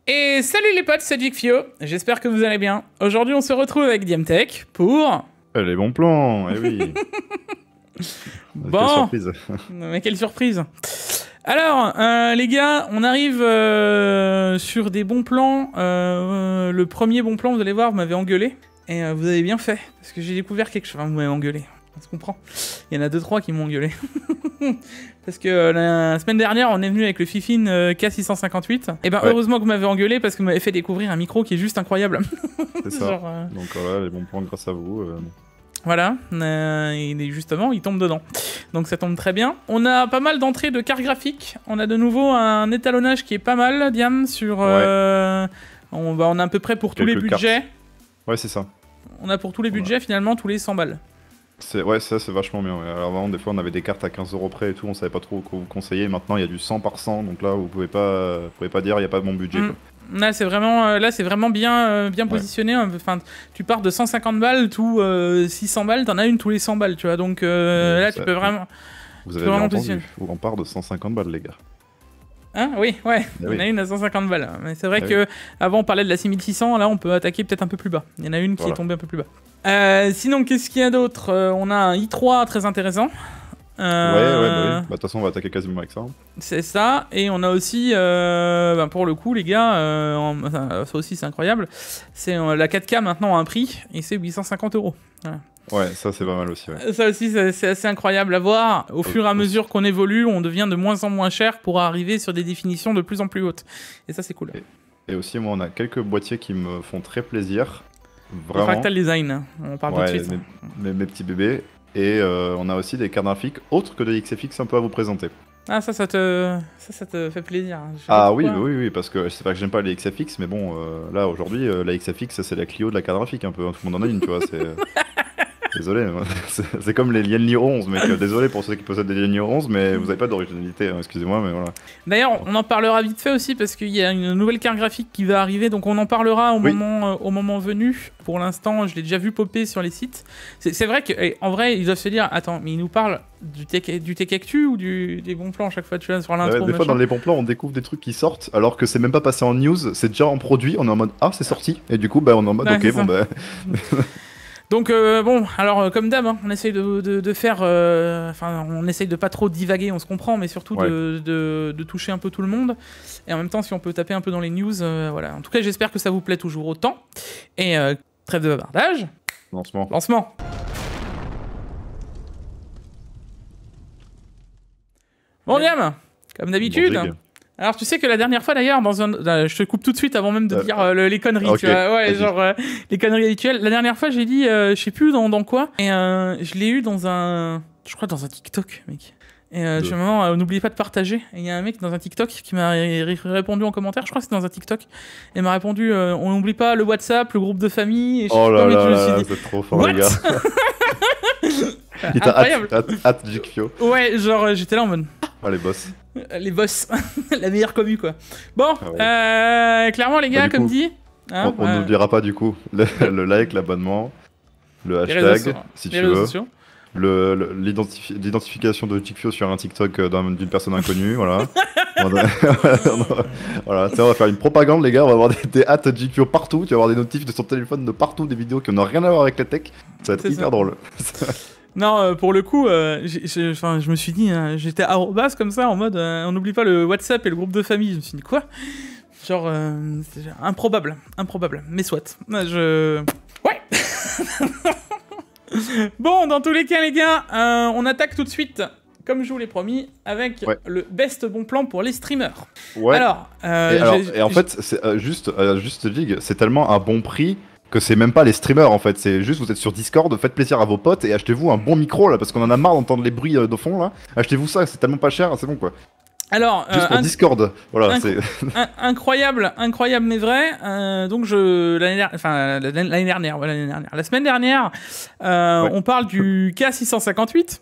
Et salut les potes, c'est Jigfio, j'espère que vous allez bien. Aujourd'hui on se retrouve avec Diemtech pour... Les bons plans, eh oui. Bon, quelle surprise. Mais quelle surprise. Alors, les gars, on arrive sur des bons plans. Le premier bon plan, vous allez voir, vous m'avez engueulé. Et vous avez bien fait, parce que j'ai découvert quelque chose. Enfin, vous m'avez engueulé, on se comprend. Il y en a 2-3 qui m'ont engueulé. Parce que la semaine dernière, on est venu avec le Fifine K658. Et ben Ouais. heureusement que vous m'avez engueulé, parce que vous m'avez fait découvrir un micro qui est juste incroyable. C'est ça. Genre, Donc voilà, les bons plans grâce à vous. Voilà, justement, il tombe dedans. Donc ça tombe très bien. On a pas mal d'entrées de cartes graphiques. On a de nouveau un étalonnage qui est pas mal, Diam, sur... on a à peu près pour tous les Quelques budgets. cartes. Ouais, c'est ça. On a pour tous les budgets, finalement, tous les 100 balles. Ouais, ça c'est vachement bien. Ouais. Alors avant, des fois, on avait des cartes à 15 € près et tout, on savait pas trop quoi vous conseiller. Maintenant, il y a du 100 par 100, donc là, vous pouvez pas dire, il y a pas de bon budget. Quoi. Là, c'est vraiment bien positionné. Enfin, tu pars de 150 balles, tout 600 balles, t'en as une tous les 100 balles, tu vois. Donc là, tu peux vraiment... Vous avez bien entendu, on part de 150 balles, les gars. Hein, oui, ouais, Ah, il y en a une à 150 balles. Mais c'est vrai que avant on parlait de la 6600, là on peut attaquer peut-être un peu plus bas. Il y en a une qui est tombée un peu plus bas. Sinon, qu'est-ce qu'il y a d'autre? On a un i3 très intéressant. De toute façon, on va attaquer quasiment avec ça. C'est ça, et on a aussi, pour le coup, les gars, ça aussi c'est incroyable, c'est la 4K maintenant a un prix, et c'est 850 €. Voilà. Ouais, ça c'est pas mal aussi. Ouais. Ça aussi, c'est assez incroyable à voir. Au fur et à mesure qu'on évolue, on devient de moins en moins cher pour arriver sur des définitions de plus en plus hautes. Et ça, c'est cool. Et aussi, moi, on a quelques boîtiers qui me font très plaisir. Vraiment. Fractal Design, on parle tout de suite. Mes petits bébés. Et on a aussi des cartes graphiques autres que de XFX un peu à vous présenter. Ah, ça te fait plaisir. Ah oui, parce que c'est pas que j'aime pas les XFX, mais bon, là aujourd'hui, la XFX c'est la Clio de la carte graphique un peu, hein, tout le monde en a une, tu vois, c'est... Désolé, c'est comme les Lienli 11, mec, désolé pour ceux qui possèdent des Lienli 11, mais vous avez pas d'originalité, hein, excusez-moi, mais voilà. D'ailleurs, on en parlera vite fait aussi, parce qu'il y a une nouvelle carte graphique qui va arriver, donc on en parlera au moment venu. Pour l'instant, je l'ai déjà vu popper sur les sites. C'est vrai qu'en vrai, ils doivent se dire, attends, mais ils nous parlent du Tech Actu ou des bons plans à chaque fois, tu vois, sur l'intro. Des fois, dans les bons plans, on découvre des trucs qui sortent, alors que c'est même pas passé en news, c'est déjà en produit, on est en mode, ah, c'est sorti, et du coup, bah, on est en mode, ok, bon, bah... Donc bon, alors comme d'hab, hein, on essaye de faire, on essaye de pas trop divaguer, on se comprend, mais surtout de toucher un peu tout le monde. Et en même temps, si on peut taper un peu dans les news, voilà. En tout cas, j'espère que ça vous plaît toujours autant. Et trêve de bavardage. Lancement. Bon, Diam, comme d'habitude. Bon, alors tu sais que la dernière fois d'ailleurs, je te coupe tout de suite avant même de dire les conneries, okay. Tu vois, les conneries habituelles. La dernière fois j'ai dit, je sais plus dans quoi, et je l'ai eu je crois dans un TikTok, mec. Et n'oubliez pas de partager. Et il y a un mec dans un TikTok qui m'a répondu en commentaire, je crois que c'était dans un TikTok, et m'a répondu, on n'oublie pas le WhatsApp, le groupe de famille. Et oh là là, c'est trop fort les gars. Il t'a hâte Jigfio. Ouais, genre j'étais là en mode... Oh les boss. Les boss, la meilleure commu quoi. Bon, clairement les gars, comme dit... Hein, on n'oubliera pas du coup le like, l'abonnement, le hashtag, si tu veux. L'identification de Jigfio sur un TikTok d'une personne inconnue, voilà. Voilà, on va faire une propagande les gars, on va avoir des hâtes Jigfio partout, tu vas avoir des notifs de son téléphone de partout, des vidéos qui n'ont rien à voir avec la tech, ça va être hyper drôle. Non, pour le coup, je me suis dit, j'étais arrobas comme ça, en mode, on n'oublie pas le WhatsApp et le groupe de famille. Je me suis dit, quoi? Genre, c'est improbable, mais soit. Ouais. Bon, dans tous les cas, les gars, on attaque tout de suite, comme je vous l'ai promis, avec le best bon plan pour les streamers. Ouais. Alors, et en fait, c'est juste Jig, c'est tellement un bon prix que c'est même pas les streamers en fait, c'est juste vous êtes sur Discord, faites plaisir à vos potes et achetez-vous un bon micro là, parce qu'on en a marre d'entendre les bruits de fond là. Achetez-vous ça, c'est tellement pas cher, c'est bon quoi. Alors, juste pour Discord, voilà. incroyable mais vrai. Donc l'année dernière, la semaine dernière, on parle du K658.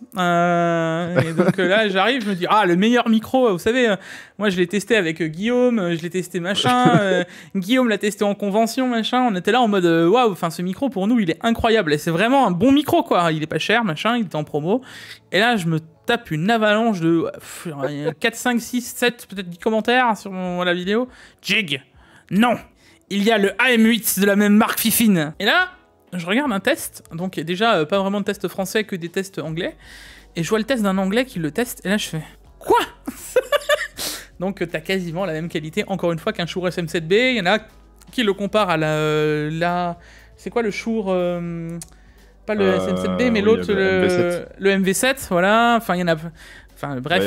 Et donc là, j'arrive, je me dis le meilleur micro. Vous savez, moi je l'ai testé avec Guillaume, je l'ai testé machin. Guillaume l'a testé en convention machin. On était là en mode waouh. Enfin, ce micro pour nous, il est incroyable et c'est vraiment un bon micro quoi. Il est pas cher machin, il était en promo. Et là, je me tape une avalanche de 4, 5, 6, 7, peut-être 10 commentaires sur la vidéo. Jig, Non, il y a le AM8 de la même marque Fifine. Et là, je regarde un test, donc déjà pas vraiment de test français que des tests anglais, et je vois le test d'un anglais qui le teste, et là je fais quoi? Donc t'as quasiment la même qualité, encore une fois, qu'un Shure SM7B. Il y en a qui le comparent à la... C'est quoi le Shure pas le SM7B, mais oui, l'autre, le MV7, voilà. Enfin, il y en a... Enfin, bref,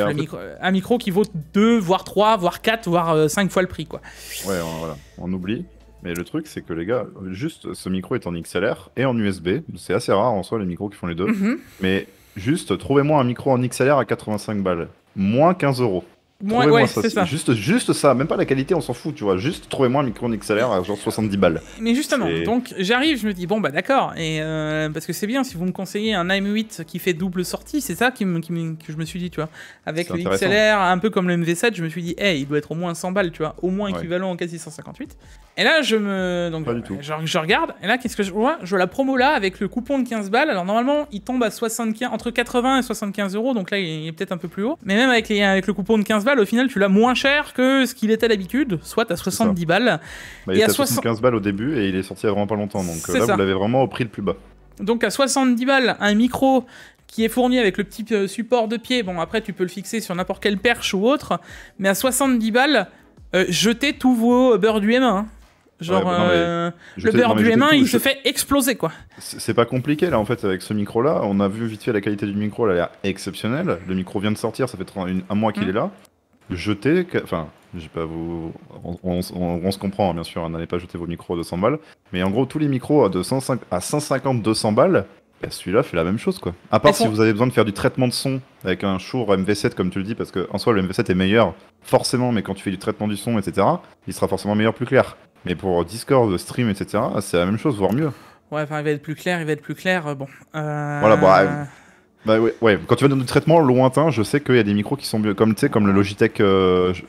un micro qui vaut 2, voire 3, voire 4, voire 5 fois le prix, quoi. Ouais, voilà, on oublie. Mais le truc, c'est que les gars, juste ce micro est en XLR et en USB. C'est assez rare en soi, les micros qui font les deux. Mais juste, trouvez-moi un micro en XLR à 85 balles. Moins 15 €. Ouais, c'est ça. Juste ça, même pas la qualité, on s'en fout, tu vois. Juste trouvez-moi un micro en XLR à genre 70 balles. Mais justement, donc j'arrive, je me dis, bon bah d'accord, et parce que c'est bien, si vous me conseillez un AM8 qui fait double sortie, c'est ça que je me suis dit, tu vois. Avec le XLR, un peu comme le MV7, je me suis dit, hey, il doit être au moins 100 balles, tu vois, au moins équivalent au K658. Et là, je regarde, et là, qu'est-ce que je vois? Je vois la promo là, avec le coupon de 15 balles. Alors normalement, il tombe à 75, entre 80 et 75 €, donc là, il est peut-être un peu plus haut. Mais même avec le coupon de 15 balles, au final, tu l'as moins cher que ce qu'il était d'habitude, soit à 70 balles. Bah, il était à 75 balles au début, et il est sorti il y a vraiment pas longtemps, donc là, vous l'avez vraiment au prix le plus bas. Donc à 70 balles, un micro qui est fourni avec le petit support de pied. Bon, après, tu peux le fixer sur n'importe quelle perche ou autre, mais à 70 balles, jetez tous vos beurres du M1. Hein. Genre, le beurre du M1, il se fait exploser, quoi. C'est pas compliqué, là, en fait, avec ce micro-là. On a vu vite fait la qualité du micro, elle a l'air exceptionnelle. Le micro vient de sortir, ça fait un mois qu'il est là. Jetez, enfin, j'ai pas vous... on se comprend, hein, bien sûr, n'allez pas jeter vos micros à 200 balles. Mais en gros, tous les micros à 150-200 balles, bah, celui-là fait la même chose, quoi. À part si vous avez besoin de faire du traitement de son avec un Shure MV7, comme tu le dis, parce qu'en soi, le MV7 est meilleur, forcément, mais quand tu fais du traitement du son, etc., il sera forcément meilleur, plus clair. Mais pour Discord, stream, etc., c'est la même chose, voire mieux. Ouais, enfin, il va être plus clair, bon. Voilà, bah... Bah ouais, quand tu vas dans du traitement lointain, je sais qu'il y a des micros qui sont mieux, comme tu sais, comme le Logitech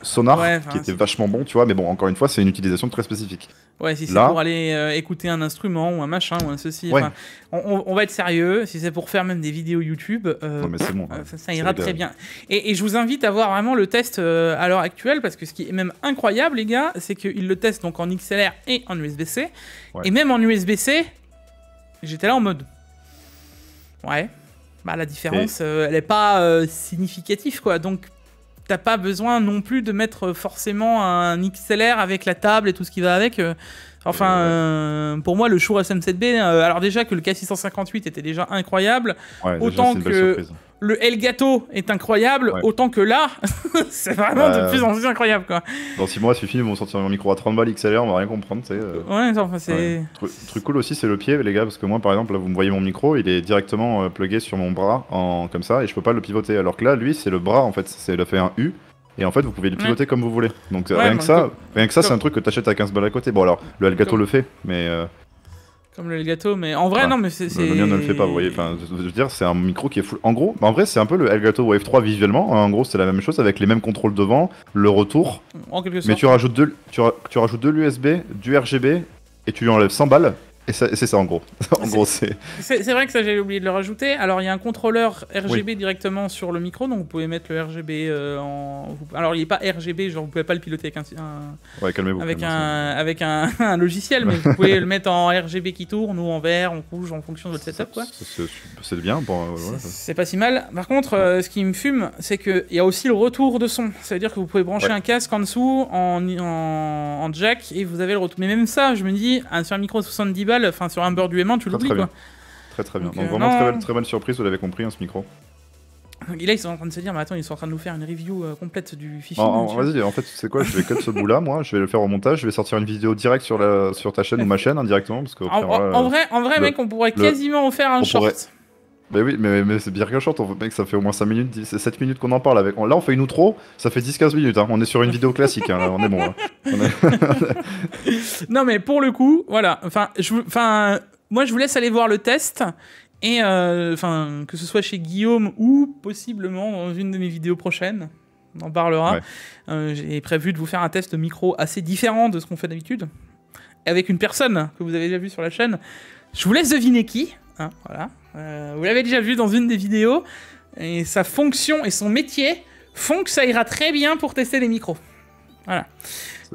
Sonar, qui était vachement bon, tu vois, mais bon, encore une fois, c'est une utilisation très spécifique. Ouais, si c'est pour aller écouter un instrument ou un machin ou un ceci, on va être sérieux, si c'est pour faire même des vidéos YouTube, non, mais c'est bon, ça ira très bien. Et je vous invite à voir vraiment le test à l'heure actuelle, parce que ce qui est même incroyable, les gars, c'est qu'ils le testent donc en XLR et en USB-C, et même en USB-C, j'étais là en mode... Ouais... Bah, la différence, elle n'est pas significative, quoi. Donc, t'as pas besoin non plus de mettre forcément un XLR avec la table et tout ce qui va avec. Pour moi, le Shure SM7B, alors déjà que le K658 était déjà incroyable, autant que le Elgato est incroyable, autant que là, c'est vraiment de plus en plus incroyable, quoi. Dans 6 mois, Suffit, ils vont sortir un micro à 30 balles XLR, on va rien comprendre, tu sais. C'est... Truc cool aussi, c'est le pied, les gars, parce que moi, par exemple, là, vous me voyez mon micro, il est directement plugué sur mon bras, comme ça, et je peux pas le pivoter. Alors que là, lui, c'est le bras, en fait, il a fait un U. Et en fait, vous pouvez le pivoter comme vous voulez. Donc rien que ça, c'est un truc que t'achètes à 15 balles à côté. Bon alors, le Elgato le fait, mais... Comme le Elgato, mais en vrai, non, mais c'est... Le mien ne le fait pas, vous voyez. Enfin, je veux dire, c'est un micro qui est full... En gros, en vrai, c'est un peu le Elgato Wave 3 visuellement. En gros, c'est la même chose avec les mêmes contrôles devant, le retour. En quelque sorte. Mais tu rajoutes de l'USB, du RGB, et tu lui enlèves 100 balles. Et c'est ça en gros. C'est vrai que ça j'avais oublié de le rajouter. Alors il y a un contrôleur RGB directement sur le micro, donc vous pouvez mettre le RGB Alors il n'est pas RGB, genre vous pouvez pas le piloter avec un logiciel, mais vous pouvez le mettre en RGB qui tourne ou en vert, en rouge, en fonction de votre setup, quoi. C'est bien. C'est pas si mal. Par contre, ce qui me fume, c'est qu'il y a aussi le retour de son. Ça veut dire que vous pouvez brancher un casque en dessous en jack et vous avez le retour. Mais même ça, je me dis, sur un micro 70 balles, enfin sur un beurre du M1, tu l'oublies, quoi. Très bien. Donc vraiment très bonne surprise, vous l'avez compris, ce micro. Et là ils sont en train de se dire, mais attends, ils sont en train de nous faire une review complète du Fifi. Vas-y, en fait, tu sais quoi, je vais cut ce bout là, moi, je vais le faire au montage, je vais sortir une vidéo directe sur ta chaîne ou ma chaîne indirectement, parce que en vrai, mec, on pourrait quasiment en faire un short. Bah oui, mais c'est bien qu'un short, mec, ça fait au moins 5 minutes, 7 minutes qu'on en parle avec. Là, on fait une outro, ça fait 10-15 minutes, hein. On est sur une vidéo classique, hein, là, on est bon. Hein. Non, mais pour le coup, voilà. Moi, je vous laisse aller voir le test. Et que ce soit chez Guillaume ou possiblement dans une de mes vidéos prochaines, on en parlera. J'ai prévu de vous faire un test micro assez différent de ce qu'on fait d'habitude, avec une personne que vous avez déjà vue sur la chaîne. Je vous laisse deviner qui. Hein, voilà. Vous l'avez déjà vu dans une des vidéos. Et sa fonction et son métier font que ça ira très bien pour tester les micros. Voilà.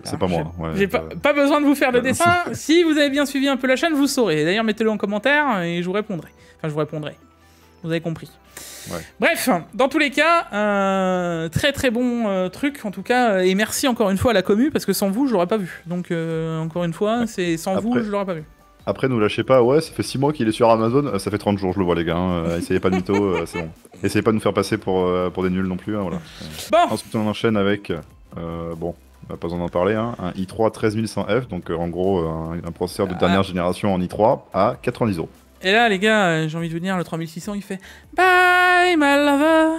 C'est pas moi. Ouais, j'ai pas besoin de vous faire de dessin. Si vous avez bien suivi un peu la chaîne, vous saurez. D'ailleurs, mettez-le en commentaire et je vous répondrai. Enfin, je vous répondrai. Vous avez compris. Ouais. Bref, dans tous les cas, très très bon truc en tout cas. Et merci encore une fois à la commu parce que sans vous, je l'aurais pas vu. Donc, encore une fois, c'est sans vous, je l'aurais pas vu. Après, nous lâchez pas, ouais, ça fait 6 mois qu'il est sur Amazon, ça fait 30 jours, je le vois, les gars. Essayez pas de mytho, c'est bon. Essayez pas de nous faire passer pour des nuls non plus, hein, voilà. Bon. Ensuite, on enchaîne avec, bon, on n'a pas besoin d'en parler, hein, un i3 13100F, donc en gros, un processeur de dernière génération en i3 à 90 €. Et là, les gars, j'ai envie de vous dire, le 3600, il fait Bye, my lover,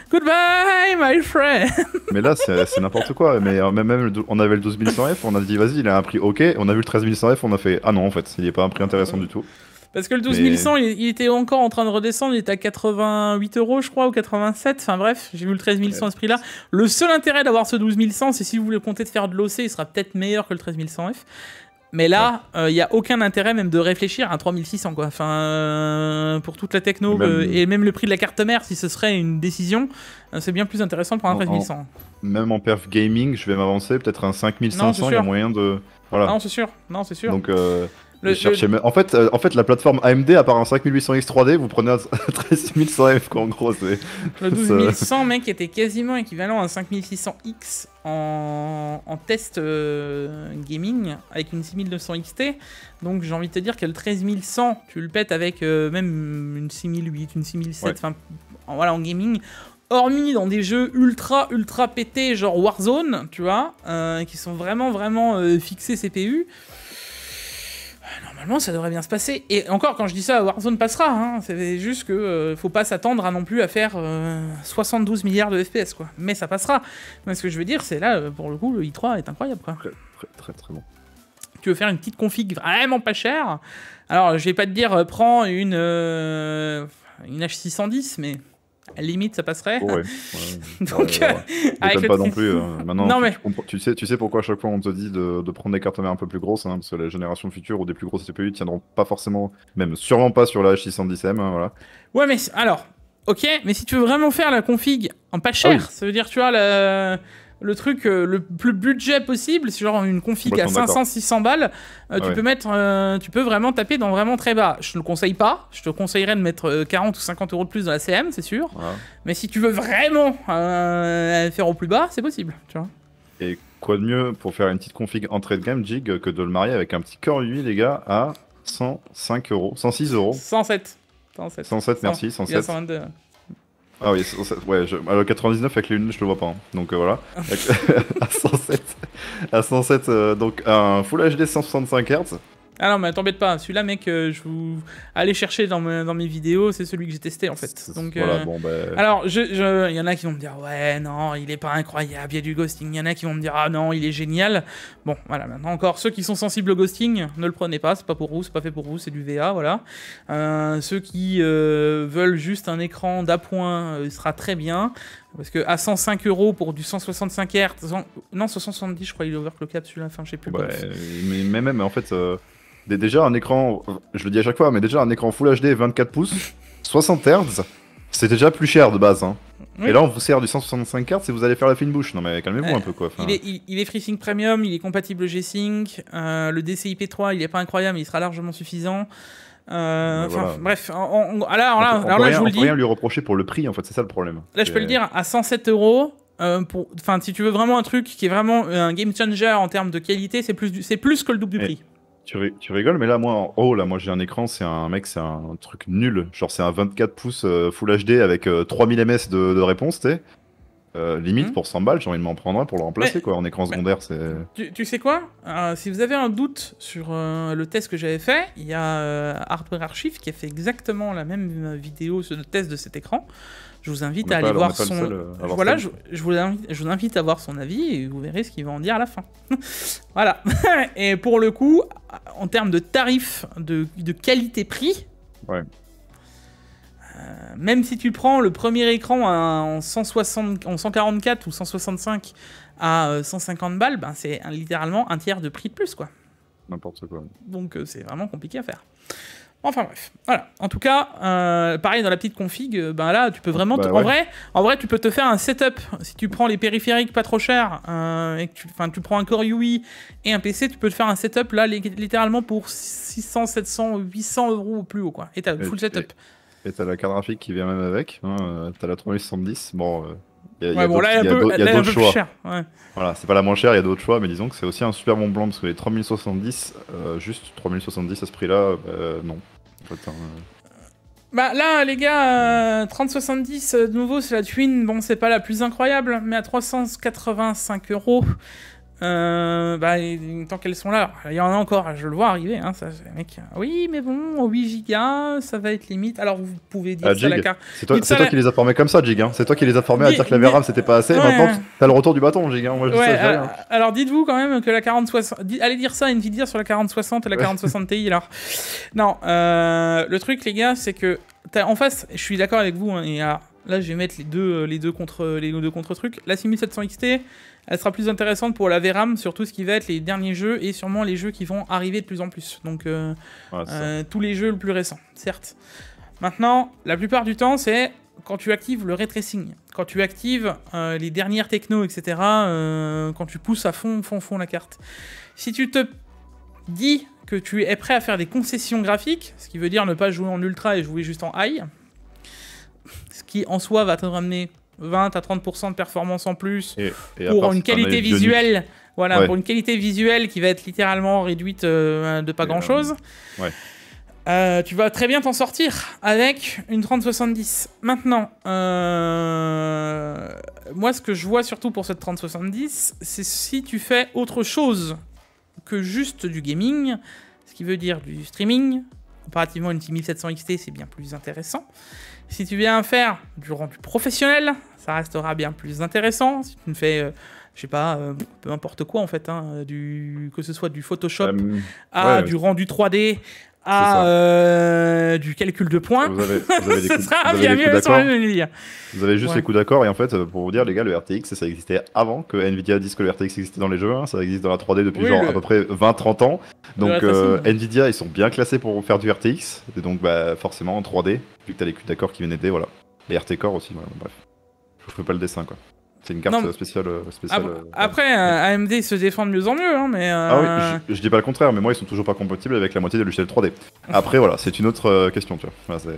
goodbye, my friend. Mais là, c'est n'importe quoi. Mais même, on avait le 12100F, on a dit, vas-y, il a un prix ok. On a vu le 13100F, on a fait, ah non, en fait, il n'est pas un prix intéressant du tout. Parce que le 12100, il était encore en train de redescendre, il était à 88 €, je crois, ou 87. Enfin bref, j'ai vu le 13100 à ce prix-là. Le seul intérêt d'avoir ce 12100, c'est si vous voulez compter de faire de l'OC, il sera peut-être meilleur que le 13100F. Mais là, il n'y a aucun intérêt même de réfléchir à un 3600, quoi. Enfin, pour toute la techno, et même le prix de la carte mère, si ce serait une décision, c'est bien plus intéressant de prendre un 13100. Même en perf gaming, je vais m'avancer, peut-être un 5500, il y a moyen de... Voilà. Non, c'est sûr. Donc, en fait, la plateforme AMD, à part un 5800X 3D, vous prenez un 13100F, quoi, en gros. Le 12100, mec, était quasiment équivalent à un 5600X en test gaming avec une 6900 XT. Donc, j'ai envie de te dire que le 13100, tu le pètes avec même une 6008, une 6007, enfin, voilà, en gaming. Hormis dans des jeux ultra pétés, genre Warzone, tu vois, qui sont vraiment fixés CPU. Normalement, ça devrait bien se passer. Et encore, quand je dis ça, Warzone passera. Hein. C'est juste que faut pas s'attendre à non plus à faire 72 milliards de FPS, quoi. Mais ça passera. Mais ce que je veux dire, c'est là, pour le coup, le i3 est incroyable, quoi. Très bon. Tu veux faire une petite config vraiment pas chère. Alors, je vais pas te dire, prends une H610, mais... à la limite, ça passerait. Ouais. Donc, avec pas non plus. Maintenant, non, tu sais pourquoi à chaque fois on te dit de prendre des cartes mères un peu plus grosses, hein, parce que les générations futures ou des plus grosses CPU tiendront pas forcément, même sûrement pas sur la H610M, hein, voilà. Ouais, mais alors, ok, mais si tu veux vraiment faire la config en pas cher, ça veut dire, tu vois, le truc le plus budget possible, c'est genre une config à 500-600 balles, tu peux vraiment taper dans vraiment très bas. Je te le conseille pas, je te conseillerais de mettre 40 ou 50 € de plus dans la CM, c'est sûr. Voilà. Mais si tu veux vraiment faire au plus bas, c'est possible, tu vois. Et quoi de mieux pour faire une petite config entrée de gamme, Jig, que de le marier avec un petit Core i8, les gars, à 105 €, 106 €. 107, merci, 107. Il y a 122. Ah oui, ouais, le 99 avec les lunettes, je le vois pas. Hein. Donc voilà. à 107, donc un Full HD 165 Hz. Ah non, mais t'embête pas. Celui-là, mec, je vous allez chercher dans mes vidéos, c'est celui que j'ai testé en fait. Donc, voilà, bon, alors, il y en a qui vont me dire, ouais, non, il est pas incroyable, il y a du ghosting. Il y en a qui vont me dire, ah non, il est génial. Bon, voilà, maintenant encore, ceux qui sont sensibles au ghosting, ne le prenez pas, c'est pas pour vous, c'est pas fait pour vous, c'est du VA, voilà. Ceux qui veulent juste un écran d'appoint, sera très bien. Parce que à 105 € pour du 165 Hz, non, 170, je crois, il est overclockable celui-là, enfin, je sais plus. Mais même, en fait. Déjà un écran, je le dis à chaque fois, mais déjà un écran Full HD 24 pouces, 60 Hz, c'est déjà plus cher de base. Hein. Oui. Et là on vous sert du 165 Hz et vous allez faire la fine bouche. Non mais calmez-vous un peu quoi. Enfin... Il est FreeSync Premium, il est compatible G-Sync, le DCI-P3 il est pas incroyable mais il sera largement suffisant. Voilà. Bref, là je vous le dis. On peut rien lui reprocher pour le prix en fait, c'est ça le problème. Là je peux le dire, à 107 €. Enfin, si tu veux vraiment un truc qui est vraiment un game changer en termes de qualité, c'est plus que le double du prix. Tu rigoles, mais là, moi, en haut, là, moi, j'ai un écran, c'est un truc nul. Genre, c'est un 24 pouces Full HD avec 3000 ms de réponse, tu sais. Limite, pour 100 balles, j'ai envie de m'en prendre un pour le remplacer, quoi, en écran secondaire. Tu sais quoi si vous avez un doute sur le test que j'avais fait, il y a Hardware Archive qui a fait exactement la même vidéo sur le test de cet écran. Je vous invite à aller voir son... Voilà, je vous invite à voir son avis et vous verrez ce qu'il va en dire à la fin. Voilà. Et pour le coup, en termes de tarifs de qualité-prix, ouais. Même si tu prends le premier écran en 144 ou 165 à 150 balles, ben c'est littéralement un tiers de prix de plus, quoi. N'importe quoi. Donc c'est vraiment compliqué à faire. Enfin bref, voilà. En tout cas, pareil dans la petite config, ben là tu peux vraiment... Bah, en vrai, tu peux te faire un setup. Si tu prends les périphériques pas trop chers, et que tu prends un Core UI et un PC, tu peux te faire un setup là littéralement pour 600, 700, 800 euros au plus haut, quoi. Et t'as full setup. Et t'as la carte graphique qui vient même avec, hein, t'as la 3070, bon... Il y a d'autres choix. Cher, ouais. Voilà, c'est pas la moins chère, il y a d'autres choix, mais disons que c'est aussi un super bon plan parce que les 3070, juste 3070 à ce prix-là, non. En fait, Bah là, les gars, 3070, de nouveau, c'est la Twin. Bon, c'est pas la plus incroyable, mais à 385 euros. Bah, tant qu'elles sont là, il y en a encore, je le vois arriver, hein, ça, mec. Oui, mais bon, 8 Go, ça va être limite. Alors, vous pouvez dire ça la carte. C'est toi qui les as formés comme ça, Jig. Hein. C'est toi qui les as formés à dire que la VRAM c'était pas assez. Ouais. Maintenant, t'as le retour du bâton, Jig. Hein. Moi, je dis ça, rien. Alors, dites-vous quand même que la 4060. Allez dire ça à Nvidia sur la 4060 et la 4060 Ti, alors. Non, le truc, les gars, c'est que en face, je suis d'accord avec vous, hein, et alors, là, je vais mettre les deux contre trucs. La 6700 XT. Elle sera plus intéressante pour la VRAM sur tout ce qui va être les derniers jeux et sûrement les jeux qui vont arriver de plus en plus. Donc, tous les jeux les plus récents, certes. Maintenant, la plupart du temps, c'est quand tu actives le ray tracing, quand tu actives les dernières technos, etc., quand tu pousses à fond la carte. Si tu te dis que tu es prêt à faire des concessions graphiques, ce qui veut dire ne pas jouer en ultra et jouer juste en high, ce qui en soi va te ramener 20 à 30% de performance en plus pour une qualité visuelle, voilà, pour une qualité visuelle qui va être littéralement réduite de pas grand chose. Tu vas très bien t'en sortir avec une 3070. Maintenant, moi ce que je vois surtout pour cette 3070, c'est si tu fais autre chose que juste du gaming, ce qui veut dire du streaming. Comparativement à une 6700 XT, c'est bien plus intéressant. Si tu viens faire du rendu professionnel, ça restera bien plus intéressant. Si tu ne fais, je sais pas, peu importe quoi en fait, hein, que ce soit du Photoshop à du rendu 3D, à du calcul de points, ça sera bien mieux sur Nvidia. Vous avez juste les coups d'accord, et en fait, pour vous dire, les gars, le RTX, ça existait avant que Nvidia dise que le RTX existait dans les jeux, hein. Ça existe dans la 3D depuis à peu près 20-30 ans. Donc Nvidia, ils sont bien classés pour faire du RTX, et donc bah, forcément en 3D, vu que t'as les coups d'accord qui viennent aider, voilà. Les RT Core aussi, voilà, bref. Je fais pas le dessin, quoi. C'est une carte spéciale. Après, AMD se défend de mieux en mieux, hein, mais... Ah oui, je dis pas le contraire, mais moi, ils sont toujours pas compatibles avec la moitié des logiciels 3D. Après, voilà, c'est une autre question, tu vois. Voilà,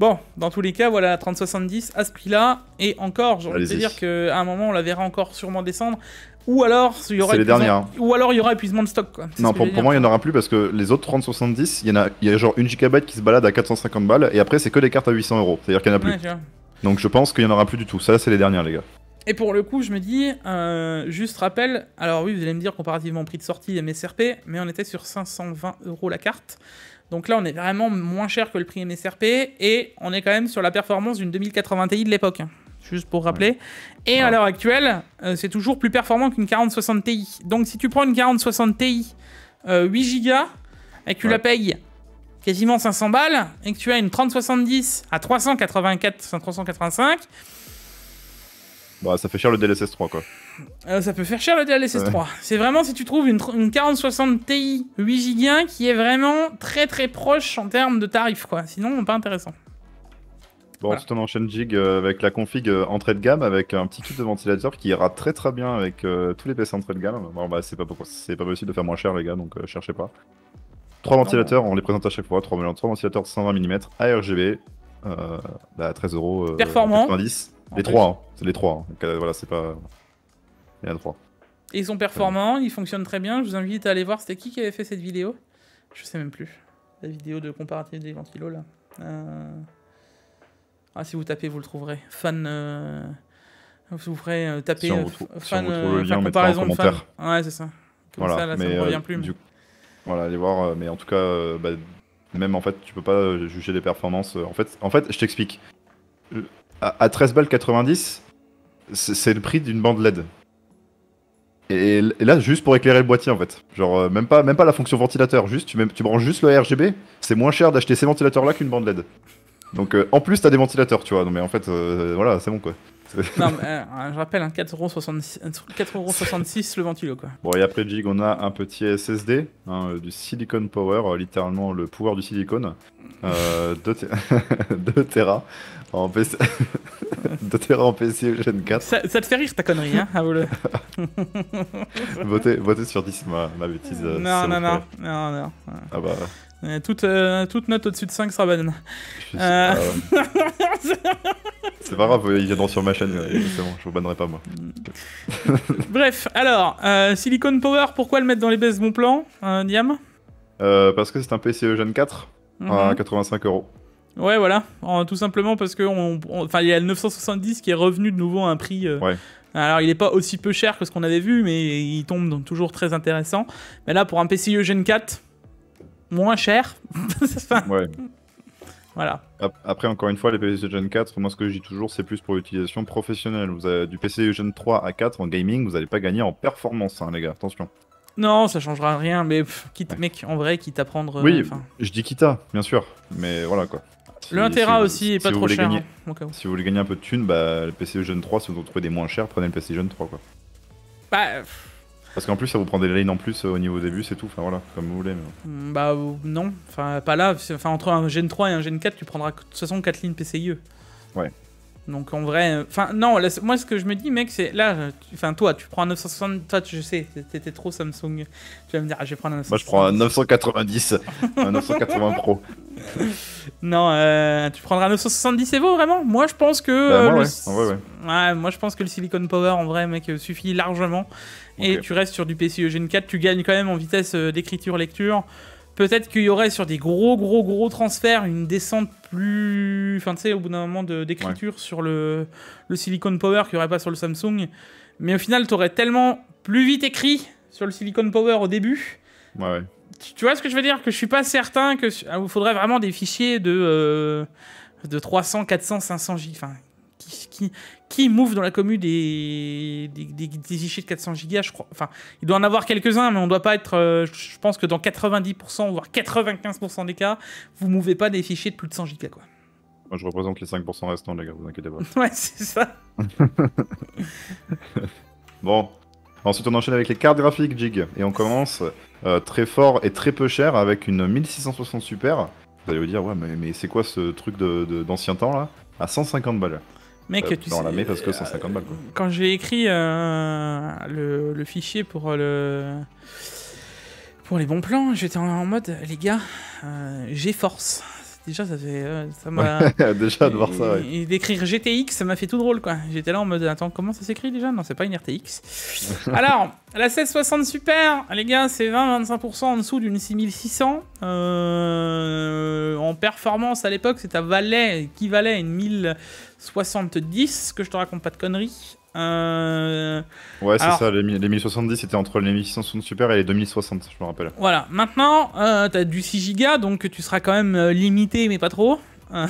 bon, dans tous les cas, voilà, la 3070 à ce prix-là, et encore, j'ai envie de te dire qu'à un moment, on la verra encore sûrement descendre, ou alors, il y aura épuisement de stock, quoi. Non, pour moi, il y en aura plus, parce que les autres 3070, il y a genre 1 GB qui se balade à 450 balles, et après, c'est que des cartes à 800 €. C'est-à-dire qu'il y en a plus. Donc je pense qu'il n'y en aura plus du tout. Ça, c'est les dernières, les gars. Et pour le coup, je me dis, juste rappel, alors oui, vous allez me dire comparativement au prix de sortie MSRP, mais on était sur 520 € la carte. Donc là, on est vraiment moins cher que le prix MSRP, et on est quand même sur la performance d'une 2080 Ti de l'époque, hein, juste pour rappeler. Et à l'heure actuelle, c'est toujours plus performant qu'une 4060 Ti. Donc si tu prends une 4060 Ti 8 Go, et que tu la payes quasiment 500 balles, et que tu as une 3070 à 385, bah, ça fait cher le DLSS 3, quoi. Ça peut faire cher le DLSS 3. C'est vraiment si tu trouves une 4060 Ti 8 Go qui est vraiment très très proche en termes de tarifs, quoi. Sinon, pas intéressant. Bon, ensuite on enchaîne Jig avec la config entrée de gamme, avec un petit kit de ventilateur qui ira très très bien avec tous les PC entrée de gamme. Bon, bah, c'est pas possible de faire moins cher, les gars, donc cherchez pas. 3 ventilateurs, on les présente à chaque fois, 3 ventilateurs de 120 mm, ARGB, à 13 €. Performant. 90. Les 3, hein. C'est les 3. Hein. Donc, voilà, c'est pas. Il y en a 3. Et ils sont performants, ils fonctionnent très bien. Je vous invite à aller voir, c'était qui avait fait cette vidéo? Je sais même plus. La vidéo de comparatif des ventilos là. Ah, si vous tapez, vous le trouverez. Vous ferez taper si on retrouve le lien, comparaison de fan. Ouais, c'est ça. Comme ça, là, ça ne revient plus. Voilà, allez voir, mais en tout cas, même en fait, tu peux pas juger les performances. En fait, je t'explique. À 13 balles 90, c'est le prix d'une bande LED. Et là, juste pour éclairer le boîtier, en fait. Genre, même pas la fonction ventilateur, juste, tu branches juste le RGB, c'est moins cher d'acheter ces ventilateurs-là qu'une bande LED. Donc, en plus, t'as des ventilateurs, tu vois. Non, mais en fait, voilà, c'est bon, quoi. Non, mais, je rappelle, hein, 4,66€ le ventilo, quoi. Bon, et après Jig, on a un petit SSD, hein, du Silicon Power, littéralement le pouvoir du silicone. 2 Tera en PC... 2 Tera en PC Gen 4. Ça te fait rire ta connerie, hein, Avouez-le. Votez sur 10, ma bêtise. Non. Ah bah... Toute note au-dessus de 5 sera bonne. C'est pas grave, ils viendront sur ma chaîne, c'est bon, je vous bannerai pas moi. Bref, alors, Silicon Power, pourquoi le mettre dans les baisses bon plan, Diam? Parce que c'est un PCE Gen 4 à 85€. Ouais, voilà, tout simplement parce que il y a le 970 qui est revenu de nouveau à un prix... Ouais. Alors, il est pas aussi peu cher que ce qu'on avait vu, mais il tombe donc toujours très intéressant. Mais là, pour un PCIe Gen 4, moins cher. Ouais. Voilà. Après, encore une fois, les PCIe Gen 4, moi ce que je dis toujours, c'est plus pour l'utilisation professionnelle. Vous avez du PCIe Gen 3 à 4 en gaming, vous n'allez pas gagner en performance, hein, les gars, attention. Non, ça changera rien, mais mec, en vrai, quitte à prendre... Oui, je dis quitte à, bien sûr, mais voilà quoi. Le 1 Tera aussi est pas trop cher. Gagner, si vous voulez gagner un peu de thunes, bah, le PCIe Gen 3, si vous en trouvez des moins chers, prenez le PCIe Gen 3 quoi. Bah... Parce qu'en plus, ça vous prend des lanes en plus au niveau début, c'est tout. Enfin voilà, comme vous voulez. Mais... Bah non, enfin pas là. Enfin entre un Gen 3 et un Gen 4, tu prendras de toute façon 4 lignes PCIe. Ouais. Donc en vrai, enfin non, là, moi ce que je me dis, mec, c'est là, enfin toi, tu prends un 960, toi, je sais, t'étais trop Samsung. Tu vas me dire, ah, je vais prendre un 960. Moi, je prends un 990, un 980 Pro. Non, tu prendras un 970 Evo vraiment? Moi, je pense que moi, ouais. Ouais, moi je pense que le Silicon Power en vrai, mec, suffit largement. Et tu restes sur du PCIe Gen 4, tu gagnes quand même en vitesse d'écriture-lecture. Peut-être qu'il y aurait sur des gros transferts une descente plus... Enfin, tu sais, au bout d'un moment d'écriture sur le Silicon Power qu'il n'y aurait pas sur le Samsung. Mais au final, tu aurais tellement plus vite écrit sur le Silicon Power au début. Ouais. Tu vois ce que je veux dire? Que je suis pas certain que... Il faudrait vraiment des fichiers de 300, 400, 500 Go. Enfin, qui move dans la commu des fichiers de 400 Go, je crois. Enfin, il doit en avoir quelques-uns, mais on doit pas être... je pense que dans 90%, voire 95% des cas, vous mouvez pas des fichiers de plus de 100 Go, quoi. Moi, je représente les 5% restants, les gars, vous inquiétez pas. Ouais, c'est ça. Bon. Ensuite, on enchaîne avec les cartes graphiques, Jig. Et on commence très fort et très peu cher avec une 1660 Super. Vous allez vous dire, ouais, mais c'est quoi ce truc d'ancien temps, là? À 150 balles. Mec, tu sais... On la met parce que 150 balles, quoi. Quand j'ai écrit le fichier pour les bons plans, j'étais en mode, les gars, GeForce. Déjà, ça m'a... Déjà, de voir ça, ouais. Et d'écrire GTX, ça m'a fait tout drôle, quoi. J'étais là en mode, attends, comment ça s'écrit déjà? Non, c'est pas une RTX. Alors, la 1660 Super, les gars, c'est 20-25% en dessous d'une 6600. En performance, à l'époque, ça équivalait à une 1070, que je te raconte pas de conneries. Ouais, c'est ça, les 1070 c'était entre les 1660 Super et les 2060, je me rappelle. Voilà, maintenant t'as du 6 Go, donc tu seras quand même limité, mais pas trop. Ouais.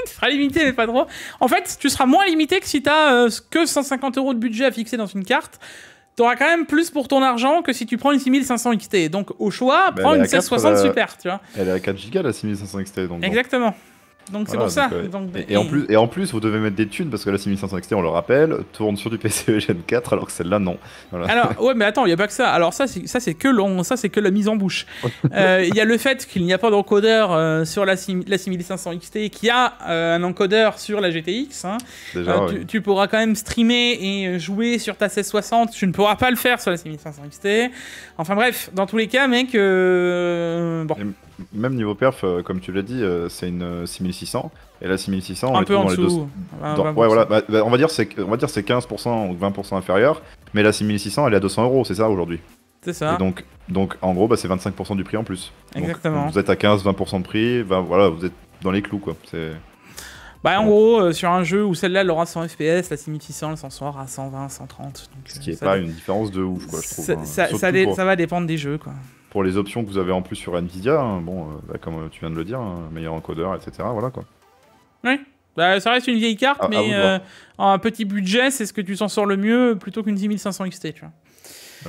Tu seras limité, mais pas trop. En fait, tu seras moins limité que si t'as que 150 € de budget à fixer dans une carte. T'auras quand même plus pour ton argent que si tu prends une 6500 XT. Donc au choix, prends une 1660 Super, tu vois. Elle est à 4 Go la 6500 XT, donc. Exactement. Donc c'est pour ça. Et en plus, vous devez mettre des thunes parce que la 6500 XT, on le rappelle, tourne sur du PCIe Gen 4 alors que celle-là non. Voilà. Alors ouais, mais attends, il y a pas que ça. Alors ça c'est que la mise en bouche. Il y a le fait qu'il n'y a pas d'encodeur sur la 6500 XT, qu'il y a un encodeur sur la GTX. Hein. Déjà, tu pourras quand même streamer et jouer sur ta 1660. Tu ne pourras pas le faire sur la 6500 XT. Enfin bref, dans tous les cas, mec, bon. Même niveau perf, comme tu l'as dit, c'est une 6600. Et la 6600, un peu en dessous. Ouais, voilà. Bah, on va dire c'est 15% ou 20% inférieur. Mais la 6600, elle est à 200 €, c'est ça aujourd'hui. C'est ça. Et donc en gros, bah, c'est 25% du prix en plus. Exactement. Donc, vous êtes à 15-20% de prix. Bah, voilà, vous êtes dans les clous, quoi. Bah en gros, sur un jeu où celle-là elle aura 100 FPS, la 6600 elle s'en sort à 120, 130. Donc, ce qui est pas une différence de ouf, quoi, je trouve. Ça va dépendre des jeux, quoi. Pour les options que vous avez en plus sur Nvidia, hein, bon, bah, comme tu viens de le dire, meilleur encodeur, etc. Voilà, quoi. Oui, bah, ça reste une vieille carte, mais un petit budget, c'est ce que tu s'en sors le mieux plutôt qu'une 6500 XT, tu vois.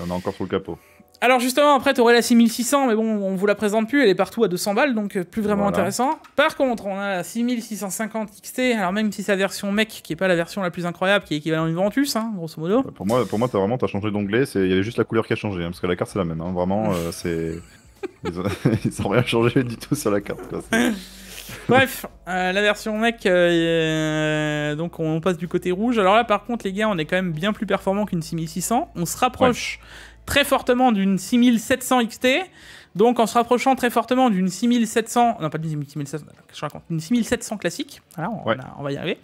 On est encore sous le capot. Alors justement, après, tu aurais la 6600, mais bon, on vous la présente plus, elle est partout à 200 balles, donc plus vraiment intéressant. Par contre, on a la 6650 XT, alors même si c'est la version mec, qui est pas la version la plus incroyable, qui est équivalent à une Ventus, hein, grosso modo. Pour moi, t'as changé d'onglet, il y avait juste la couleur qui a changé, hein, parce que la carte c'est la même, hein, vraiment, c'est... Ils ont rien changé du tout sur la carte, quoi. Bref, la version mec, donc on passe du côté rouge. Alors là, par contre, les gars, on est quand même bien plus performant qu'une 6600. On se rapproche très fortement d'une 6700 XT. Donc en se rapprochant très fortement d'une 6700... Non, pas d'une 6700, je raconte. Une 6700 classique. Voilà, on va y arriver.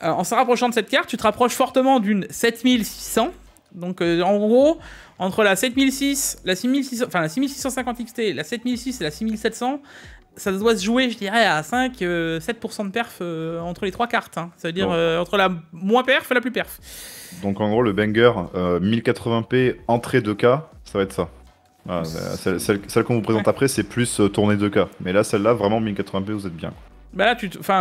En se rapprochant de cette carte, tu te rapproches fortement d'une 7600. Donc en gros, entre la 7006, la 6600, enfin la 6650 XT, la 7006 et la 6700, ça doit se jouer, je dirais, à 5-7% de perf entre les trois cartes. Hein. Ça veut dire entre la moins perf et la plus perf. Donc en gros, le banger 1080p entrée 2K, ça va être ça. Voilà, celle qu'on vous présente après, c'est plus tournée 2K. Mais là, celle-là, vraiment 1080p, vous êtes bien. Bah là,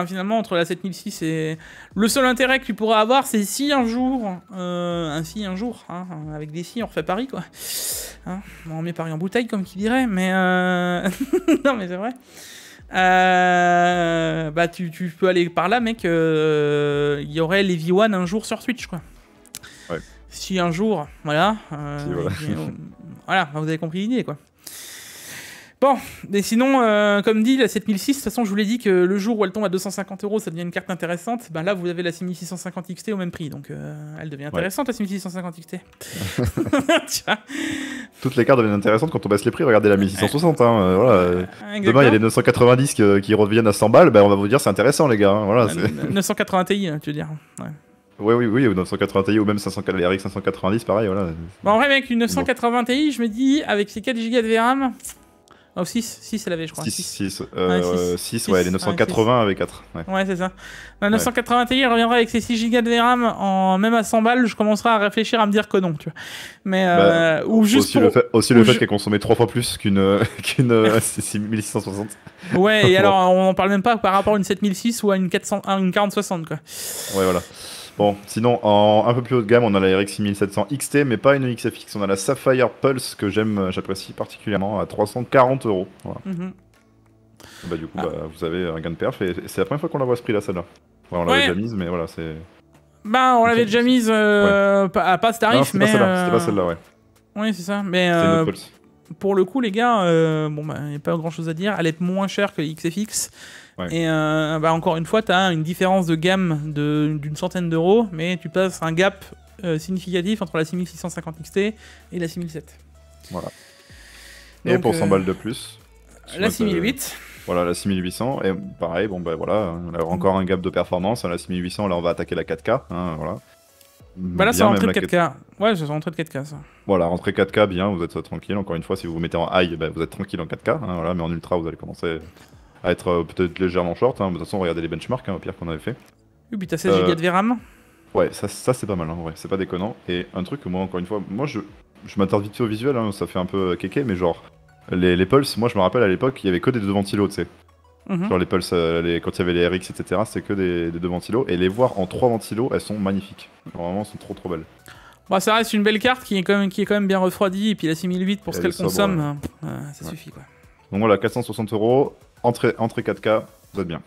finalement, entre la 7006 et... Le seul intérêt que tu pourras avoir, c'est si un jour, hein, avec des si, on refait Paris, quoi. Hein, on met Paris en bouteille, comme qui dirait, mais... non, mais c'est vrai. Bah, tu peux aller par là, mec. Il y aurait les V1 un jour sur Twitch, quoi. Ouais. Si un jour, voilà. Voilà. Voilà, vous avez compris l'idée, quoi. Bon, mais sinon, comme dit, la 7006, de toute façon, je vous l'ai dit que le jour où elle tombe à 250 €, ça devient une carte intéressante. Ben là, vous avez la 6650 XT au même prix, donc elle devient intéressante, la 6650 XT. Tu vois. Toutes les cartes deviennent intéressantes quand on baisse les prix. Regardez la 1660. Hein, voilà. Demain, il y a les 990 qui reviennent à 100 balles. Ben, on va vous dire c'est intéressant, les gars. Hein, voilà, 980 Ti, tu veux dire. Ouais. Oui, ou 980 Ti, ou même 500, les RX 590, pareil. Voilà. Bon, en vrai, mec, une 980 Ti, je me dis, avec ses 4 Go de VRAM. Oh, 6 elle avait, je crois. 6, les 980 avec 4. Ouais, c'est ça. La 980 Ti, elle reviendra avec ses 6 Go de VRAM, même à 100 balles, je commencerai à réfléchir à me dire que non, tu vois. Mais, ou juste aussi le fait qu'elle consommait 3 fois plus qu'une 6660. Ouais, et alors, on en parle même pas par rapport à une 7006 ou à une 4060, quoi. Ouais, voilà. Bon, sinon, en un peu plus haut de gamme, on a la RX 6700 XT, mais pas une XFX. On a la Sapphire Pulse que j'apprécie particulièrement à 340 €. Voilà. Bah, du coup, vous avez un gain de perf et c'est la première fois qu'on la voit à ce prix-là, celle-là. Ouais, on l'avait déjà mise, mais voilà, c'est. Bah, on l'avait déjà mise à pas ce tarif, mais. C'était pas celle-là, ouais. Oui, c'est ça. Mais c'est une autre Pulse. Pour le coup, les gars, bon, bah, y a pas grand-chose à dire. Elle est moins chère que XFX. Ouais. Et bah, encore une fois, tu as une différence de gamme d'une centaine d'euros, mais tu passes un gap significatif entre la 6650 XT et la 6007. Voilà. Donc, et pour 100 balles de plus, la 6008. Voilà, la 6800. Et pareil, bon, bah voilà, on a encore un gap de performance. La 6800, là, on va attaquer la 4K. Hein, voilà. Bah là, c'est rentrée de 4K. Ouais, c'est rentrée de 4K, ça. Voilà, rentrée 4K, bien, vous êtes tranquille. Encore une fois, si vous vous mettez en high, bah, vous êtes tranquille en 4K. Hein, voilà, mais en ultra, vous allez commencer à être peut-être légèrement short. Hein. De toute façon, regardez les benchmarks, hein, au pire qu'on avait fait. Oui, puis t'as 16 Go de VRAM. Ouais, ça c'est pas mal, hein, ouais, c'est pas déconnant. Et un truc que moi, encore une fois, je m'attarde vite fait au visuel, hein, ça fait un peu kéké, mais genre, les pulses, moi je me rappelle à l'époque, il y avait que des deux ventilos, tu sais. Genre les pulses, quand il y avait les RX, etc., c'était que des deux ventilos. Et les voir en 3 ventilos, elles sont magnifiques. Vraiment, elles sont trop belles. Bah, ça reste une belle carte qui est quand même bien refroidie. Et puis la 6008, pour ce qu'elle consomme, ça suffit, quoi. Donc voilà, 460 €, entrée 4K, vous êtes bien.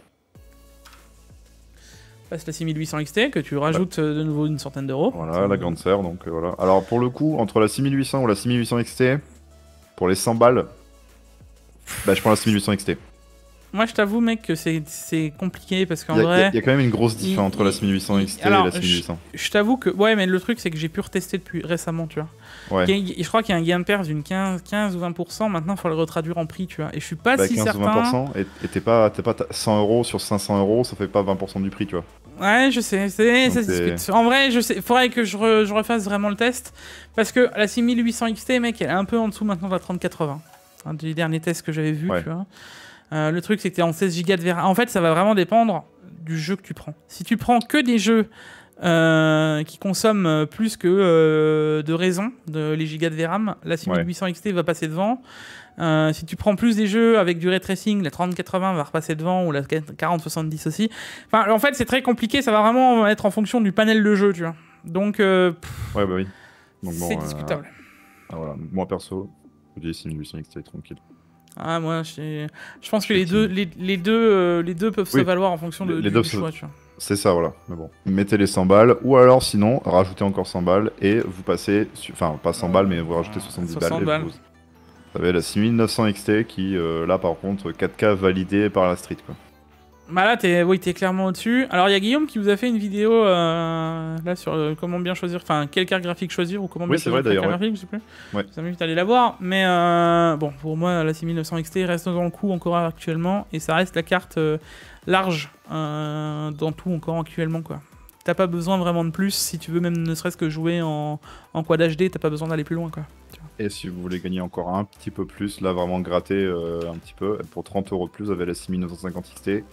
Passe la 6800 XT, que tu rajoutes de nouveau une centaine d'euros. Voilà, la grande sœur, donc voilà. Alors pour le coup, entre la 6800 ou la 6800 XT, pour les 100 balles, bah je prends la 6800 XT. Moi, je t'avoue, mec, que c'est compliqué parce qu'en vrai. Il y a quand même une grosse différence entre la 6800 XT et la 6800. Je t'avoue que. Ouais, mais le truc, c'est que j'ai pu retester depuis récemment, tu vois. Ouais. Je crois qu'il y a un gain de perf d'une 15 ou 20%. Maintenant, il faut le retraduire en prix, tu vois. Et je suis pas si 15 certain. 15 ou 20%, et t'es pas 100 € sur 500 €, ça fait pas 20% du prix, tu vois. Ouais, je sais, ça se discute. En vrai, je sais, faudrait que je refasse vraiment le test. Parce que la 6800 XT, mec, elle est un peu en dessous maintenant de la 3080. Un des derniers tests que j'avais vu, tu vois. Le truc, c'est que t'es en 16 Go de VRAM. En fait, ça va vraiment dépendre du jeu que tu prends. Si tu prends que des jeux qui consomment plus que de raison les gigas de VRAM, la 6800 XT va passer devant. Si tu prends plus des jeux avec du ray tracing, la 3080 va repasser devant, ou la 4070 aussi. Enfin, en fait, c'est très compliqué. Ça va vraiment être en fonction du panel de jeu, tu vois. Donc, ouais, bah oui. Donc, c'est discutable. Ah, voilà. Moi perso, je dis 6800 XT tranquille. Ah, moi, je pense que les deux peuvent se valoir en fonction les du deux choix, tu vois. C'est ça, voilà. Mais bon, mettez les 100 balles, ou alors sinon, rajoutez encore 100 balles et vous passez, enfin pas 100 balles, mais vous rajoutez 70 60 balles. balles. Et vous avez la 6900 XT qui, là par contre, 4K validé par la street, quoi. Bah là, t'es clairement au-dessus. Alors, il y a Guillaume qui vous a fait une vidéo là sur comment bien choisir, enfin, quelle carte graphique choisir ou comment bien choisir une carte graphique, je sais plus. Ouais. Je vous invite à aller la voir. Mais bon, pour moi, la 6900 XT reste dans le coup encore actuellement et ça reste la carte large dans tout encore actuellement, quoi. T'as pas besoin vraiment de plus si tu veux même ne serait-ce que jouer en quad HD, t'as pas besoin d'aller plus loin, quoi. Et si vous voulez gagner encore un petit peu plus, là vraiment gratter un petit peu, pour 30 € de plus, vous avez la 6950 XT.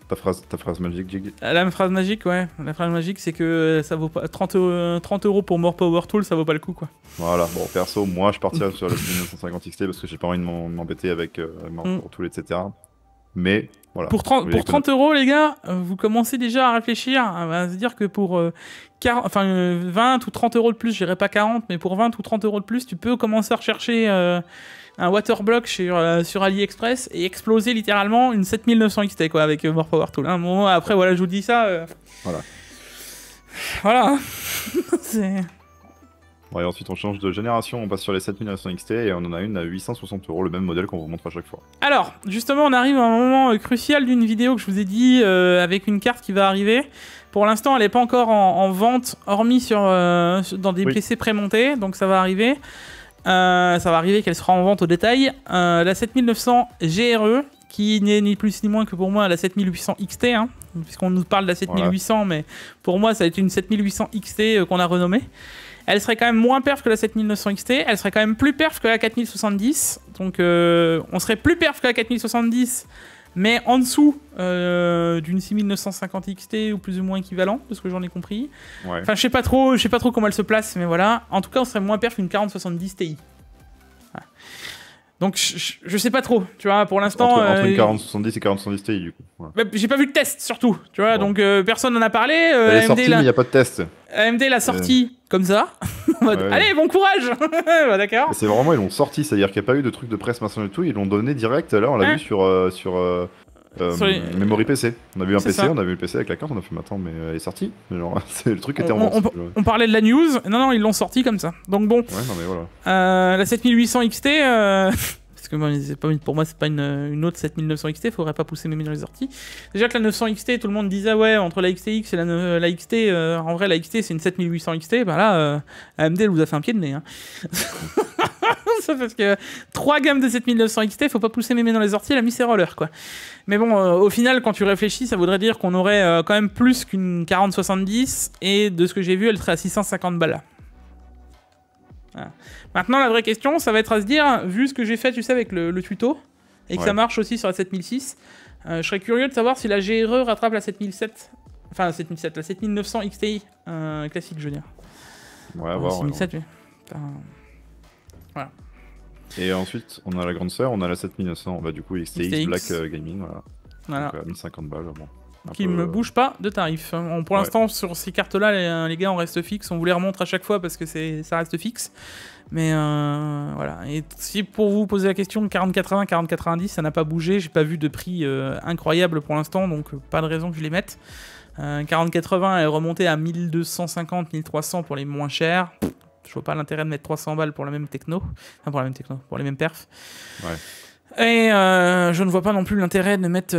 Ta phrase magique, Jig. La phrase magique, ouais. La phrase magique, c'est que ça vaut pas 30 € pour More Power Tool, ça vaut pas le coup, quoi. Voilà, bon, perso, moi je partirais sur la 6950 XT parce que j'ai pas envie de m'embêter avec More Power Tool, etc. Mais voilà. Pour 30 €, les gars, vous commencez déjà à réfléchir, à se dire que pour 20 ou 30 € de plus, je dirais pas 40, mais pour 20 ou 30 € de plus, tu peux commencer à rechercher un waterblock sur AliExpress et exploser littéralement une 7900 XT, quoi, avec More Power Tool. Hein. Bon, après, voilà, je vous dis ça. Voilà. Voilà. C'est... Ouais, ensuite on change de génération, on passe sur les 7900 XT et on en a une à 860 €, le même modèle qu'on vous montre à chaque fois. Alors, justement, on arrive à un moment crucial d'une vidéo que je vous ai dit avec une carte qui va arriver. Pour l'instant, elle n'est pas encore en vente, hormis dans des PC prémontés, donc ça va arriver. Ça va arriver qu'elle sera en vente au détail. La 7900 GRE, qui n'est ni plus ni moins que pour moi la 7800 XT, hein, puisqu'on nous parle de la 7800, voilà. Mais pour moi, ça a été une 7800 XT qu'on a renommée. Elle serait quand même moins perf que la 7900 XT, elle serait quand même plus perf que la 4070. Donc on serait plus perf que la 4070, mais en dessous d'une 6950 XT ou plus ou moins équivalent, de ce que j'en ai compris. Ouais. Enfin, je sais pas trop comment elle se place, mais voilà. En tout cas, on serait moins perf qu'une 4070 Ti. Voilà. Donc je sais pas trop, tu vois, pour l'instant... Entre une 4070 et 4070 Ti, du coup. Ouais. Bah, j'ai pas vu de test, surtout, tu vois, bon. Donc personne n'en a parlé. Elle est sortie, mais il n'y a pas de test. AMD l'a sorti comme ça. Allez, bon courage. Bah, d'accord. C'est vraiment, ils l'ont sorti, c'est-à-dire qu'il n'y a pas eu de truc de presse, machin et tout, ils l'ont donné direct, là on l'a vu sur Memory PC. On a vu un PC, on a vu le PC avec la carte, on a fait, mais attends, mais elle est sortie. Genre, le truc était en vente. On parlait de la news, non, ils l'ont sorti comme ça. Donc bon. Ouais, non, mais voilà. La 7800 XT, parce que pour moi, c'est pas une autre 7900 XT, faudrait pas pousser mes mains dans les orties. Déjà que la 900 XT, tout le monde disait, ouais, entre la XTX et la XT, en vrai, la XT, c'est une 7800 XT, bah là, AMD, elle vous a fait un pied de nez. Hein. Ça, parce que 3 gammes de 7900 XT, faut pas pousser mes mains dans les orties, elle a mis ses rollers, quoi. Mais bon, au final, quand tu réfléchis, ça voudrait dire qu'on aurait quand même plus qu'une 4070, et de ce que j'ai vu, elle serait à 650 balles. Voilà. Maintenant, la vraie question, ça va être à se dire, vu ce que j'ai fait, tu sais, avec le tuto, et que ça marche aussi sur la 7006, je serais curieux de savoir si la GRE rattrape la 7007, enfin la 7007, la 7900 XTI classique, je veux dire. Ouais, à voir. 7007, oui. Voilà. Et ensuite, on a la grande sœur, on a la 7900, bah du coup XTX. Black Gaming, voilà. Donc 1050 balles, bon. Qui ne bouge pas de tarif. Pour l'instant, sur ces cartes-là, les gars, on reste fixe. On vous les remontre à chaque fois parce que ça reste fixe. Mais voilà. Et si pour vous poser la question, 4080, 4090, ça n'a pas bougé. J'ai pas vu de prix incroyable pour l'instant, donc pas de raison que je les mette. 4080 est remontée à 1250, 1300 pour les moins chers. Je vois pas l'intérêt de mettre 300 balles pour la même techno. Enfin, pour les mêmes perfs. Ouais. Et je ne vois pas non plus l'intérêt de mettre,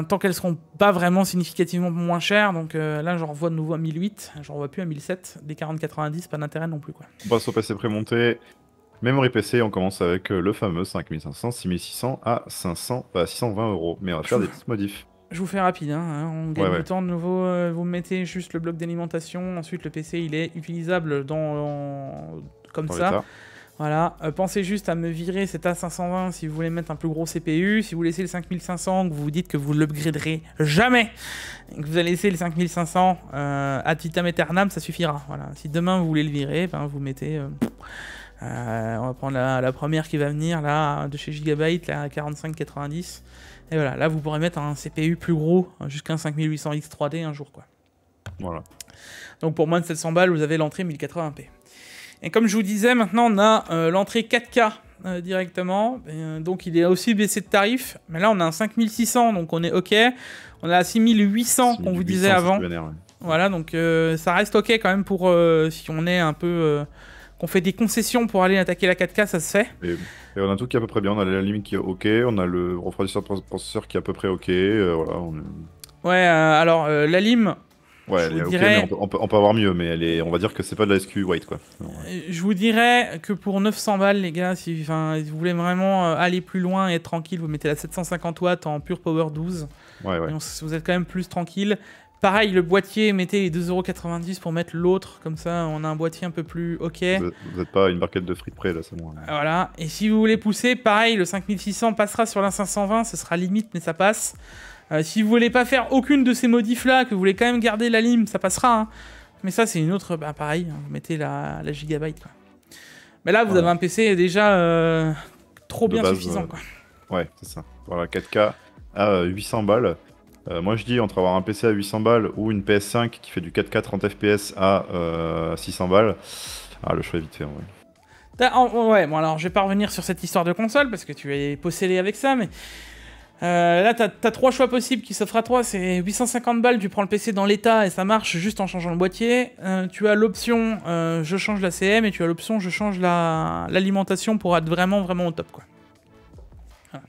tant qu'elles seront pas vraiment significativement moins chères, donc là j'en revois de nouveau à 1008, j'en revois plus à 1007, des 4090, pas d'intérêt non plus, quoi. On passe au PC prémonté, Memory PC, on commence avec le fameux 5500, 6600 à 620 €, mais on va faire des petites modifs. Je vous fais rapide, hein. On gagne du temps de nouveau, vous mettez juste le bloc d'alimentation, ensuite le PC il est utilisable comme ça. Voilà, pensez juste à me virer cet A520 si vous voulez mettre un plus gros CPU. Si vous laissez le 5500, que vous vous dites que vous ne l'upgraderez jamais, et que vous allez laisser le 5500 ad vitam aeternam, ça suffira. Voilà. Si demain vous voulez le virer, ben vous mettez... on va prendre la première qui va venir, là, de chez Gigabyte, la 4590. Et voilà, là vous pourrez mettre un CPU plus gros, jusqu'à un 5800X 3D un jour, quoi. Voilà. Donc pour moins de 700 balles, vous avez l'entrée 1080p. Et comme je vous disais, maintenant on a l'entrée 4K directement, donc il est aussi baissé de tarif, mais là on a un 5600, donc on est ok. On a 6800 qu'on vous disait avant. Vénère, ouais. Voilà, donc ça reste ok quand même pour si on est un peu... qu'on fait des concessions pour aller attaquer la 4K, ça se fait. Et on a tout qui est à peu près bien, on a la limite qui est ok, on a le refroidisseur de processeur qui est à peu près ok, voilà. Ouais, alors la lime... Ouais, elle est ok, mais on peut avoir mieux, mais on va dire que c'est pas de la SQ white, quoi. Je vous dirais que pour 900 balles, les gars, si vous voulez vraiment aller plus loin et être tranquille, vous mettez la 750 watts en pure power 12. Ouais. Vous êtes quand même plus tranquille. Pareil, le boîtier, mettez les 2,90€ pour mettre l'autre, comme ça on a un boîtier un peu plus ok. Vous êtes pas une barquette de frites près, là, c'est bon. Voilà, et si vous voulez pousser, pareil, le 5600 passera sur la 520, ce sera limite, mais ça passe. Si vous voulez pas faire aucune de ces modifs là, que vous voulez quand même garder la lime, ça passera. Hein. Mais ça, c'est une autre. Bah, pareil, vous mettez la gigabyte. Quoi. Mais là, vous avez un PC déjà trop bien suffisant. Quoi. Ouais, c'est ça. Voilà, 4K à 800 balles. Moi, je dis entre avoir un PC à 800 balles ou une PS5 qui fait du 4K 30 FPS à 600 balles. Ah, le choix est vite fait en vrai. Ouais, bon, alors je vais pas revenir sur cette histoire de console parce que tu es possédé avec ça, mais. Là, t'as 3 choix possibles qui s'offrent à toi. C'est 850 balles, tu prends le PC dans l'état et ça marche juste en changeant le boîtier. Tu as l'option je change la CM et tu as l'option je change l'alimentation pour être vraiment au top. Quoi. Voilà.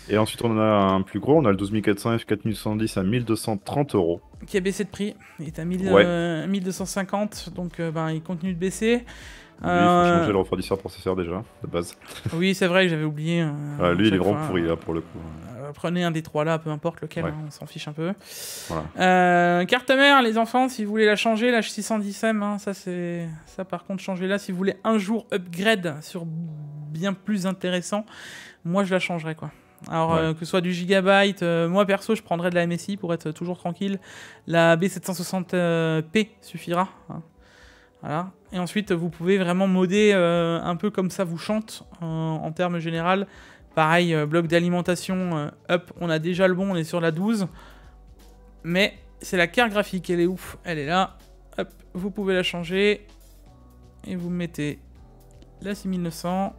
Et ensuite, on en a un plus gros. On a le 12400 F4110 à 1230 €. Qui a baissé de prix. Il est à 1250, donc il continue de baisser. Lui, il faut changer le refroidisseur processeur déjà, de base. Oui, c'est vrai que j'avais oublié. Lui, il est vraiment pourri là pour le coup. Prenez un des 3 là, peu importe lequel, on s'en fiche un peu. Voilà. Carte mère, les enfants, si vous voulez la changer, la 610M, ça par contre, changez-la. Si vous voulez un jour upgrade sur bien plus intéressant, moi je la changerais quoi. Alors que ce soit du gigabyte, moi perso je prendrais de la MSI pour être toujours tranquille. La B760p suffira. Hein. Voilà. Et ensuite, vous pouvez vraiment modder un peu comme ça vous chante en termes général. Pareil, bloc d'alimentation, up, on a déjà le bon, on est sur la 12. Mais c'est la carte graphique, elle est ouf, elle est là. Hop, vous pouvez la changer. Et vous mettez la 6900.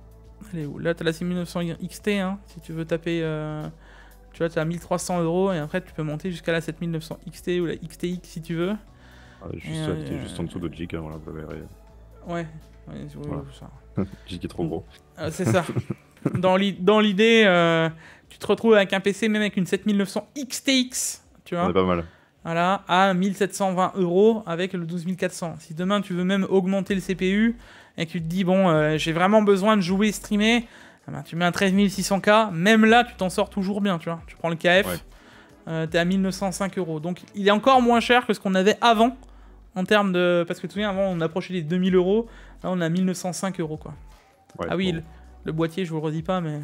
Elle est où? Là, tu as la 6900 XT, hein, si tu veux taper... tu vois, tu as 1300 € et après, tu peux monter jusqu'à la 7900 XT ou la XTX si tu veux. Juste en dessous de Jig, hein, voilà, vous verrez. Ouais, voilà. Ça. Jig est trop gros. C'est ça. Dans l'idée, tu te retrouves avec un PC, même avec une 7900 XTX, tu vois. On est pas mal. Voilà, à 1720 € avec le 12400. Si demain tu veux même augmenter le CPU et que tu te dis, bon, j'ai vraiment besoin de jouer, streamer, tu mets un 13600K, même là, tu t'en sors toujours bien, tu vois. Tu prends le KF, t'es à 1905 €. Donc, il est encore moins cher que ce qu'on avait avant, en termes de... Parce que tu te souviens, avant, on approchait les 2000 €. Là, on a 1905 €, quoi. Ouais, ah oui, bon. Le boîtier, je vous le redis pas, mais...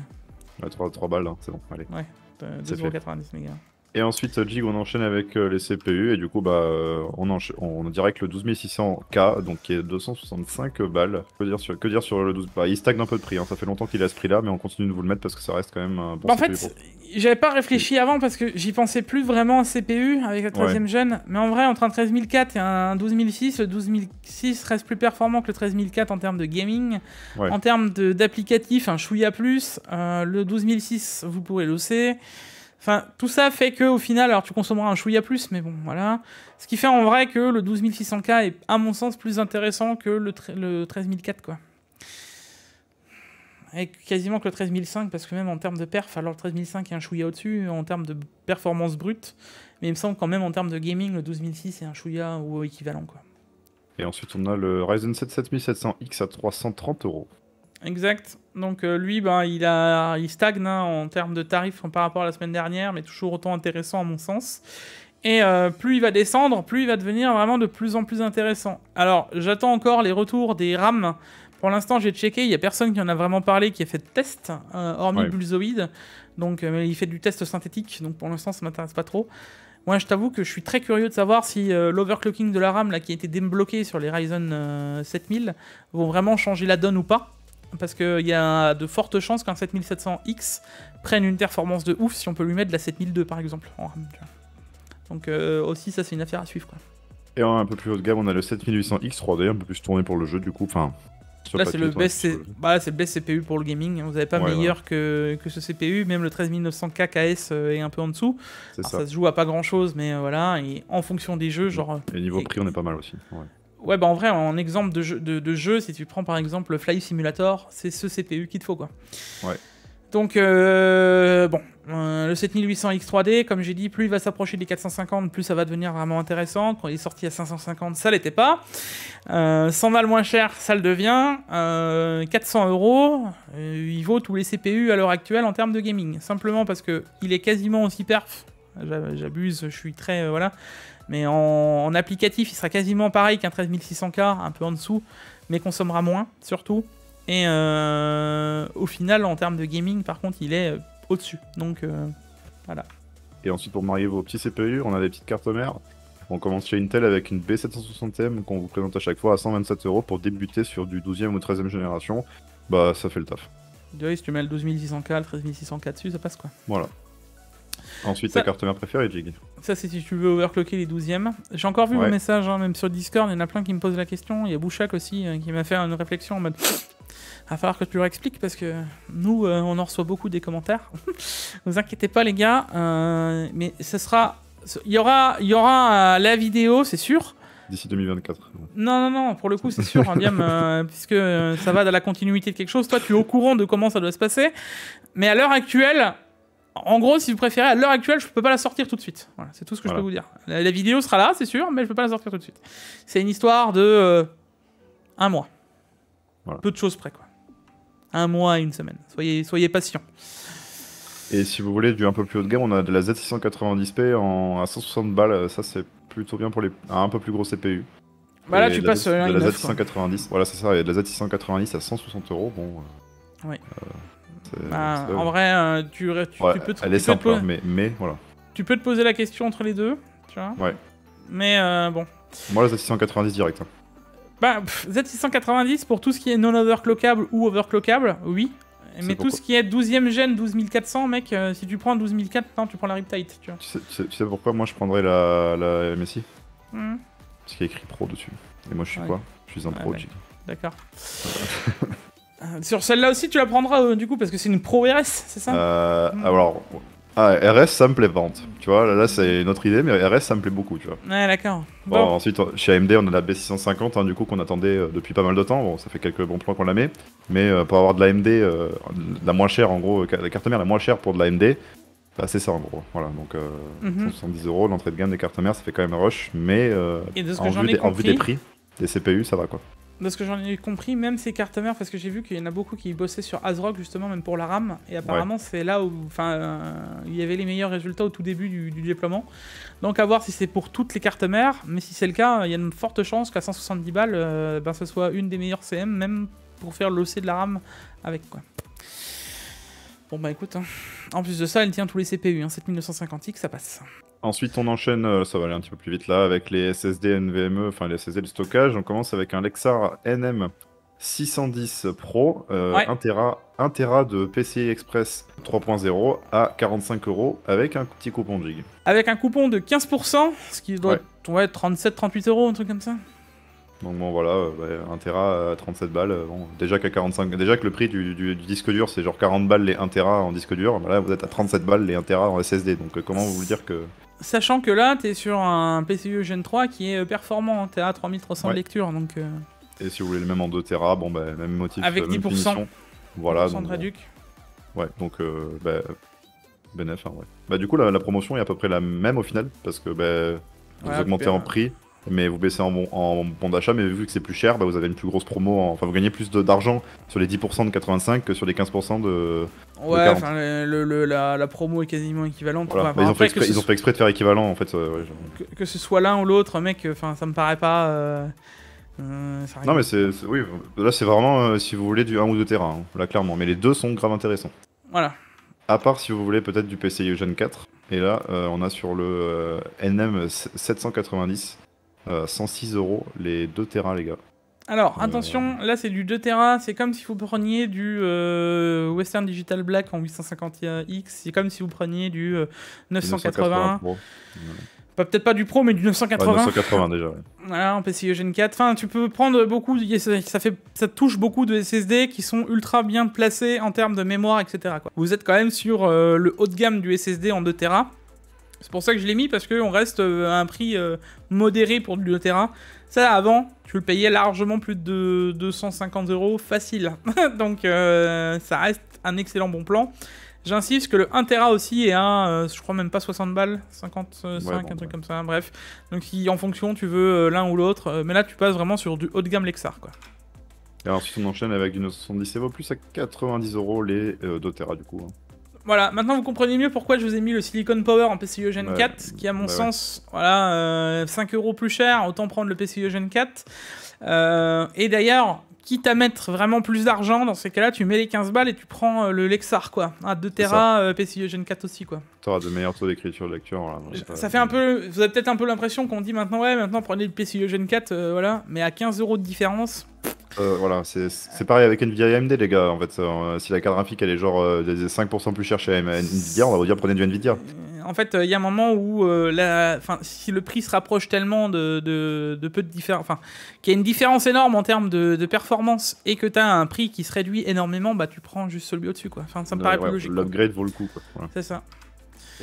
Ouais, 3 balles, hein, c'est bon, allez. Ouais, 2,90 €, les gars. Et ensuite, Jig, on enchaîne avec les CPU, et du coup, on dirait que le 12600K, donc qui est 265 balles. Que dire sur le 12... il stagne un peu de prix, hein. Ça fait longtemps qu'il est à ce prix-là, mais on continue de vous le mettre parce que ça reste quand même un bon en CPU. fait, j'avais pas réfléchi avant parce que j'y pensais plus vraiment à CPU avec la 13e gen, mais en vrai, entre un 13004 et un 12006, le 12006 reste plus performant que le 13004 en termes de gaming. En termes d'applicatif, un chouïa plus, le 12006, vous pourrez l'osser. Enfin, tout ça fait qu'au final, alors tu consommeras un chouïa plus, mais bon, voilà. Ce qui fait en vrai que le 12600K est, à mon sens, plus intéressant que le 13004, quoi. Et quasiment que le 13005, parce que même en termes de perf, alors le 13005 est un chouïa au-dessus, en termes de performance brute, mais il me semble quand même en termes de gaming, le 12006 est un chouïa ou équivalent, quoi. Et ensuite, on a le Ryzen 7 7700X à 330 €. Exact. Donc lui, il stagne en termes de tarifs par rapport à la semaine dernière, mais toujours autant intéressant à mon sens. Et plus il va descendre, plus il va devenir vraiment de plus en plus intéressant. Alors, j'attends encore les retours des RAM. Pour l'instant, j'ai checké, il n'y a personne qui en a vraiment parlé, qui a fait de test, hormis Bulzoid. Donc, il fait du test synthétique, donc pour l'instant, ça m'intéresse pas trop. Moi, je t'avoue que je suis très curieux de savoir si l'overclocking de la RAM, là, qui a été débloqué sur les Ryzen 7000, vont vraiment changer la donne ou pas. Parce qu'il y a de fortes chances qu'un 7700X prenne une performance de ouf si on peut lui mettre de la 7002 par exemple en RAM. Donc aussi ça c'est une affaire à suivre quoi. Et un peu plus haut de gamme, on a le 7800X 3D, un peu plus tourné pour le jeu du coup. Enfin, sur Là, papier, c'est le tourné best, sur le jeu. c'est le best CPU pour le gaming. Vous n'avez pas Ouais, meilleur que ce CPU. Même le 13900K KS est un peu en dessous. C'est Alors, ça. ça se joue à pas grand chose, mais voilà. Et en fonction des jeux, genre. Et niveau prix, on est pas mal aussi. Ouais. Ouais, bah en vrai, en exemple de jeu, si tu prends par exemple le Fly Simulator, c'est ce CPU qu'il te faut, quoi. Ouais. Donc, le 7800X 3D, comme j'ai dit, plus il va s'approcher des 450, plus ça va devenir vraiment intéressant. Quand il est sorti à 550, ça l'était pas. 100 balles moins cher, ça le devient. 400 euros, il vaut tous les CPU à l'heure actuelle en termes de gaming. Simplement parce que il est quasiment aussi perf. J'abuse, je suis très... voilà. Mais en applicatif, il sera quasiment pareil qu'un 13600K, un peu en dessous, mais consommera moins, surtout. Et au final, en termes de gaming, par contre, il est au-dessus. Donc, voilà. Et ensuite, pour marier vos petits CPU, on a des petites cartes mères. On commence chez Intel avec une B760M qu'on vous présente à chaque fois à 127 € pour débuter sur du 12e ou 13e génération. Bah, ça fait le taf. Si tu mets le 12600K, le 13600K dessus, ça passe quoi. Voilà. Ensuite, Ça- ta carte mère préférée, Jig. Ça, c'est si tu veux overclocker les 12e. J'ai encore vu vos messages, hein, même sur Discord, il y en a plein qui me posent la question. Il y a Bouchak aussi qui m'a fait une réflexion en mode... Va falloir que tu leur expliques parce que nous, on en reçoit beaucoup des commentaires. Vous inquiétez pas, les gars. Mais ce sera... Il y aura la vidéo, c'est sûr. D'ici 2024. Non, pour le coup, c'est sûr, hein, Diam, puisque ça va dans la continuité de quelque chose. Toi, tu es au courant de comment ça doit se passer. Mais à l'heure actuelle... En gros, si vous préférez, à l'heure actuelle, je peux pas la sortir tout de suite. Voilà, c'est tout ce que je peux vous dire. La vidéo sera là, c'est sûr, mais je peux pas la sortir tout de suite. C'est une histoire de 1 mois. Voilà. Peu de choses près, quoi. 1 mois et 1 semaine. Soyez patients. Et si vous voulez du un peu plus haut de gamme, on a de la Z690P à 160 balles. Ça, c'est plutôt bien pour un peu plus gros CPU. Bah là, Et tu de passes de la i9, Z690. Voilà, c'est ça. Et de la Z690 à 160 €. Bon. Oui. En vrai, tu peux elle est simple, mais voilà. Tu peux te poser la question entre les deux, tu vois. Ouais. Mais bon. Moi, la Z690 direct. Hein. Bah, Z690 pour tout ce qui est non overclockable ou overclockable, oui. Mais tout ce qui est 12e gen, 12400, mec, si tu prends 12400, tu prends la Riptide, tu vois. Tu sais pourquoi moi je prendrais la MSI Parce qu'il y a écrit pro dessus. Et moi je suis quoi? Je suis un pro, Jig. D'accord. Sur celle-là aussi, tu la prendras du coup parce que c'est une Pro RS, c'est ça? Alors, RS ça me plaît pas. Tu vois, là c'est une autre idée, mais RS ça me plaît beaucoup, tu vois. Ouais, d'accord. Bon, ensuite, chez AMD, on a la B650, hein, du coup, qu'on attendait depuis pas mal de temps. Bon, ça fait quelques bons plans qu'on la met. Mais pour avoir de l'AMD, la moins chère, en gros, la carte mère la moins chère pour de l'AMD, bah, c'est ça, en gros. Voilà, donc 170 €, l'entrée de gamme des cartes mères, ça fait quand même rush. Mais en vue des prix, des CPU, ça va, quoi. De ce que j'en ai compris, même ces cartes mères, parce que j'ai vu qu'il y en a beaucoup qui bossaient sur ASRock justement, même pour la RAM, et apparemment c'est là où il y avait les meilleurs résultats au tout début du déploiement. Donc à voir si c'est pour toutes les cartes mères, mais si c'est le cas, il y a une forte chance qu'à 170 balles, ce soit une des meilleures CM, même pour faire l'OC de la RAM avec, quoi. Bon bah écoute, hein. En plus de ça, elle tient tous les CPU, hein, 7950X, ça passe. Ensuite, on enchaîne, ça va aller un petit peu plus vite là, avec les SSD NVMe, enfin les SSD de stockage. On commence avec un Lexar NM610 Pro, 1 Tera de PCI Express 3.0 à 45 € avec un petit coupon Jig. Avec un coupon de 15%, ce qui doit être 37-38 €, un truc comme ça. Donc bon voilà, 1 Tera à 37 balles, bon, déjà qu'à 45, déjà que le prix du disque dur c'est genre 40 balles les 1 Tera en disque dur, bah là vous êtes à 37 balles les 1 Tera en SSD, donc comment vous dire que... Sachant que là t'es sur un PCIe Gen 3 qui est performant, t'es à 3300 de lecture, donc... Et si vous voulez le même en 2 Tera, bon bah même motif, avec même 10%, finition. Voilà, 10% de réduc. Ouais, donc bénéf, hein, ouais. Bah du coup la promotion est à peu près la même au final, parce que vous augmentez en prix, mais vous baissez en bon d'achat, mais vu que c'est plus cher, bah, vous avez une plus grosse promo, enfin vous gagnez plus d'argent sur les 10% de 85 que sur les 15% de... Ouais, enfin la promo est quasiment équivalente. Voilà. Bah, ils ont fait exprès de faire équivalent en fait. Que ce soit l'un ou l'autre, mec, enfin ça me paraît pas... non mais oui, là c'est vraiment si vous voulez du 1 ou 2 Tera, hein, là clairement, mais les deux sont grave intéressants. Voilà. À part si vous voulez peut-être du PCIe Gen 4, et là on a sur le NM790 106 € les 2 Tera les gars. Alors attention, là c'est du 2 Tera, c'est comme si vous preniez du Western Digital Black en 850X, c'est comme si vous preniez du 980. Peut-être pas du Pro, mais du 980. Ouais, 980 déjà, ouais. Voilà, en PCIe Gen 4. Enfin, tu peux prendre beaucoup, ça touche beaucoup de SSD qui sont ultra bien placés en termes de mémoire, etc. quoi. Vous êtes quand même sur le haut de gamme du SSD en 2 Tera. C'est pour ça que je l'ai mis, parce qu'on reste à un prix modéré pour du 2 Tera. Ça, avant, tu le payais largement plus de 250 € facile. Donc, ça reste un excellent bon plan. J'insiste que le 1 Tera aussi est à, je crois même pas 60 balles, 55, ouais, un truc comme ça, bref. Donc si en fonction tu veux l'un ou l'autre, mais là tu passes vraiment sur du haut de gamme Lexar, quoi. Et ensuite on enchaîne avec du 970 Evo plus à 90 € les 2 Tera du coup. Voilà, maintenant vous comprenez mieux pourquoi je vous ai mis le Silicon Power en PCIe Gen 4, qui à mon sens, voilà, 5 € plus cher, autant prendre le PCIe Gen 4. Et d'ailleurs, quitte à mettre vraiment plus d'argent, dans ces cas-là, tu mets les 15 balles et tu prends le Lexar, quoi. À 2 Tera, PCIe Gen 4 aussi, quoi. T'auras de meilleurs taux d'écriture de lecture. Voilà, ça fait un peu... Vous avez peut-être un peu l'impression qu'on dit maintenant, ouais, maintenant prenez le PCIe Gen 4, voilà. Mais à 15 € de différence... voilà, c'est pareil avec Nvidia et AMD, les gars. En fait, si la carte graphique elle est genre 5% plus chère chez Nvidia, on va vous dire prenez du Nvidia. En fait, il y a un moment où, si le prix se rapproche tellement de peu de différence, enfin, qu'il y a une différence énorme en termes de performance et que tu as un prix qui se réduit énormément, bah tu prends juste celui au-dessus, quoi. Enfin, ça me paraît plus logique. L'upgrade vaut le coup, quoi. Voilà. C'est ça.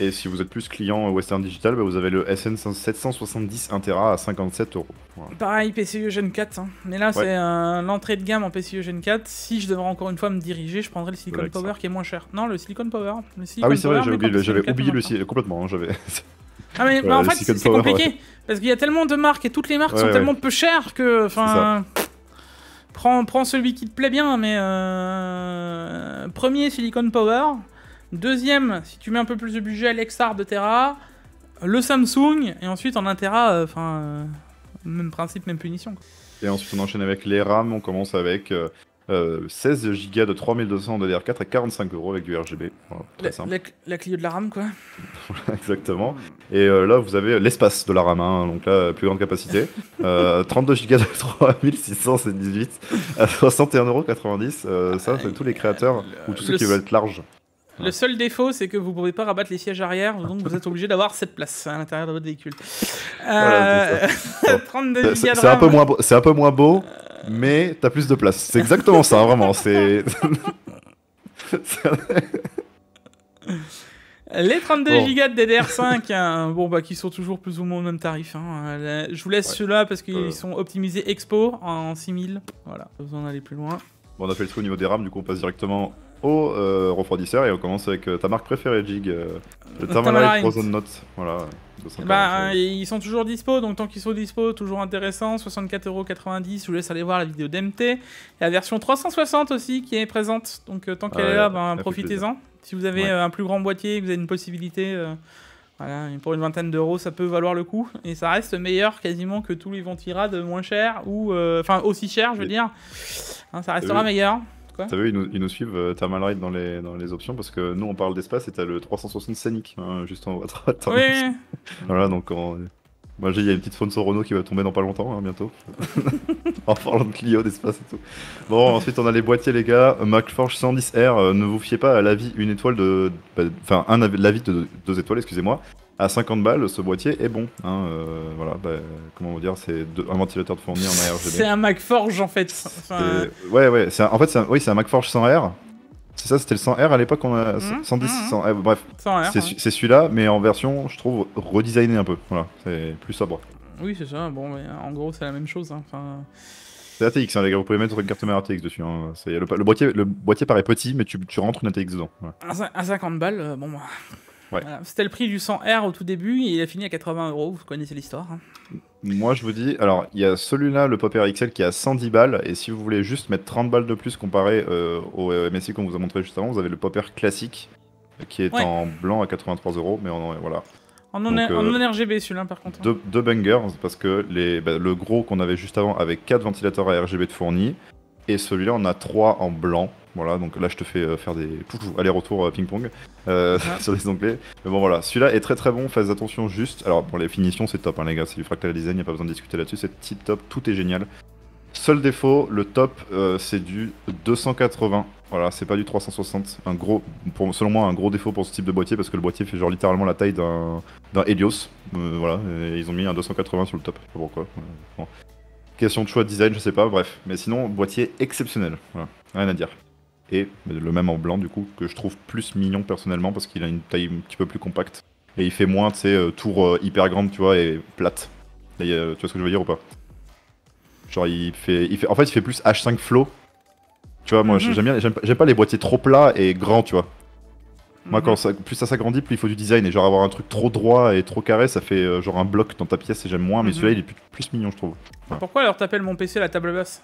Et si vous êtes plus client Western Digital, bah vous avez le SN770 1 Tera à 57 €. Voilà. Pareil, PCIe Gen 4. Hein. Mais là, c'est l'entrée de gamme en PCIe Gen 4. Si je devrais encore une fois me diriger, je prendrais le Silicon Power qui est moins cher. Non, le Silicon Power. Ah oui, c'est vrai, j'avais oublié le Silicon complètement. Hein, ah mais en fait, c'est compliqué. Parce qu'il y a tellement de marques et toutes les marques sont tellement peu chères que... Prends celui qui te plaît bien, mais... Premier, Silicon Power. Deuxième, si tu mets un peu plus de budget, Lexar 2 Tera, le Samsung, et ensuite en 1 Tera, même principe, même punition. Quoi. Et ensuite on enchaîne avec les RAM, on commence avec 16 Go de 3200 en DDR4 à 45 € avec du RGB. Voilà, très simple. La Clio de la RAM, quoi. Exactement. Et là vous avez l'espace de la RAM, hein, donc là plus grande capacité. 32 Go de 3618 à 61,90 €. Ça, c'est tous les créateurs ou tous ceux qui veulent être larges. Le seul défaut, c'est que vous ne pouvez pas rabattre les sièges arrière, donc vous êtes obligé d'avoir 7 places à l'intérieur de votre véhicule. Voilà, 32 Go de RAM. C'est un peu moins beau, mais t'as plus de place. C'est exactement ça, vraiment. C'est... Les 32 Go de DDR5, hein, qui sont toujours plus ou moins au même tarif. Hein. Je vous laisse ceux-là parce qu'ils sont optimisés Expo en 6000. Voilà, vous en allez plus loin. Bon, on a fait le truc au niveau des RAM, du coup on passe directement au refroidisseur et on commence avec ta marque préférée, Jig, le Thermalright Frozen Note. Voilà. Ils sont toujours dispo, donc tant qu'ils sont dispo, toujours intéressant. 64,90 €, je vous laisse aller voir la vidéo d'MT. Et la version 360 aussi qui est présente, donc tant qu'elle est là, profitez-en. Si vous avez un plus grand boîtier, vous avez une possibilité, voilà, pour une vingtaine d'euros, ça peut valoir le coup. Et ça reste meilleur quasiment que tous les ventirades moins chers, ou aussi cher, je veux dire. Hein, ça restera meilleur. T'as vu, ils nous suivent Thermalright dans les options parce que nous on parle d'espace et t'as le 360 Scenic juste en haut à droite. Oui. Voilà, donc moi il y a une petite sponsor Renault qui va tomber dans pas longtemps, hein, bientôt. En parlant de Clio, d'espace et tout. Bon, ensuite on a les boîtiers, les gars. MacForge 110R, ne vous fiez pas à l'avis une étoile de. Enfin, l'avis de 2 étoiles, excusez-moi. À 50 balles, ce boîtier est bon. Hein, voilà, comment vous dire, c'est un ventilateur de fourni en ARGB. C'est un MacForge en fait. Ouais, c'est un MacForge 100R. C'est ça, c'était le 100R à l'époque, on a 110, 100R, bref. 100R, c'est celui-là, mais en version, je trouve, redesigné un peu. Voilà, c'est plus sobre. Oui, c'est ça. Bon, mais en gros, c'est la même chose. Hein. C'est ATX, hein, les gars, vous pouvez mettre une carte mère ATX dessus. Hein. Le boîtier paraît petit, mais tu rentres une ATX dedans. Voilà. À 50 balles, bon, bah. Ouais. Voilà. C'était le prix du 100R au tout début et il a fini à 80 €, vous connaissez l'histoire. Hein. Moi je vous dis, alors il y a celui-là, le Popper XL qui est à 110 balles, et si vous voulez juste mettre 30 balles de plus comparé au MSI qu'on vous a montré juste avant, vous avez le Popper classique qui est en blanc à 83 €, mais voilà. En non RGB celui-là par contre. Deux bangers, parce que le gros qu'on avait juste avant avait 4 ventilateurs à RGB de fournis, et celui-là on a 3 en blanc. Voilà, donc là je te fais faire des aller-retour ping-pong sur les onglets. Mais bon voilà, celui-là est très très bon, faites attention juste. Alors pour les finitions c'est top hein, les gars, c'est du fractal design, y a pas besoin de discuter là-dessus, c'est tip top, tout est génial. Seul défaut, le top c'est du 280 Voilà, c'est pas du 360. Selon moi, un gros défaut pour ce type de boîtier parce que le boîtier fait genre littéralement la taille d'un Helios. Voilà, et ils ont mis un 280 sur le top. Je sais pas pourquoi. Bon. Question de choix de design, je sais pas, bref. Mais sinon, boîtier exceptionnel. Voilà, rien à dire. Et le même en blanc, du coup, que je trouve plus mignon personnellement parce qu'il a une taille un petit peu plus compacte. Et il fait moins, tu sais, tour hyper grande, tu vois, et plate. Et, tu vois ce que je veux dire ou pas? Genre, en fait, il fait plus H5 Flow. Tu vois, moi j'aime pas les boîtiers trop plats et grands, tu vois. Moi, plus ça s'agrandit, plus il faut du design. Et genre, avoir un truc trop droit et trop carré, ça fait genre un bloc dans ta pièce et j'aime moins. Mais celui-là, il est plus mignon, je trouve. Voilà. Pourquoi alors t'appelles mon PC la table basse?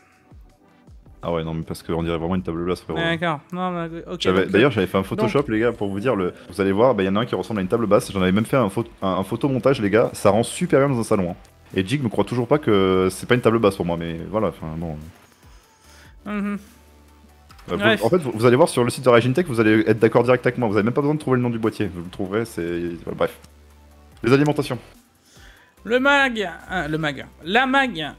Ah ouais, non, mais parce qu'on dirait vraiment une table basse, frérot. D'accord. Non, ok. D'ailleurs, j'avais fait un Photoshop, les gars, pour vous dire. Vous allez voir, il y en a un qui ressemble à une table basse. J'en avais même fait un photomontage, les gars. Ça rend super bien dans un salon. Hein. Et Jig me croit toujours pas que c'est pas une table basse pour moi, mais voilà, enfin bon. En fait, vous allez voir sur le site de Regintech, vous allez être d'accord direct avec moi. Vous avez même pas besoin de trouver le nom du boîtier. Vous le trouverez, c'est. Bref. Les alimentations. La mag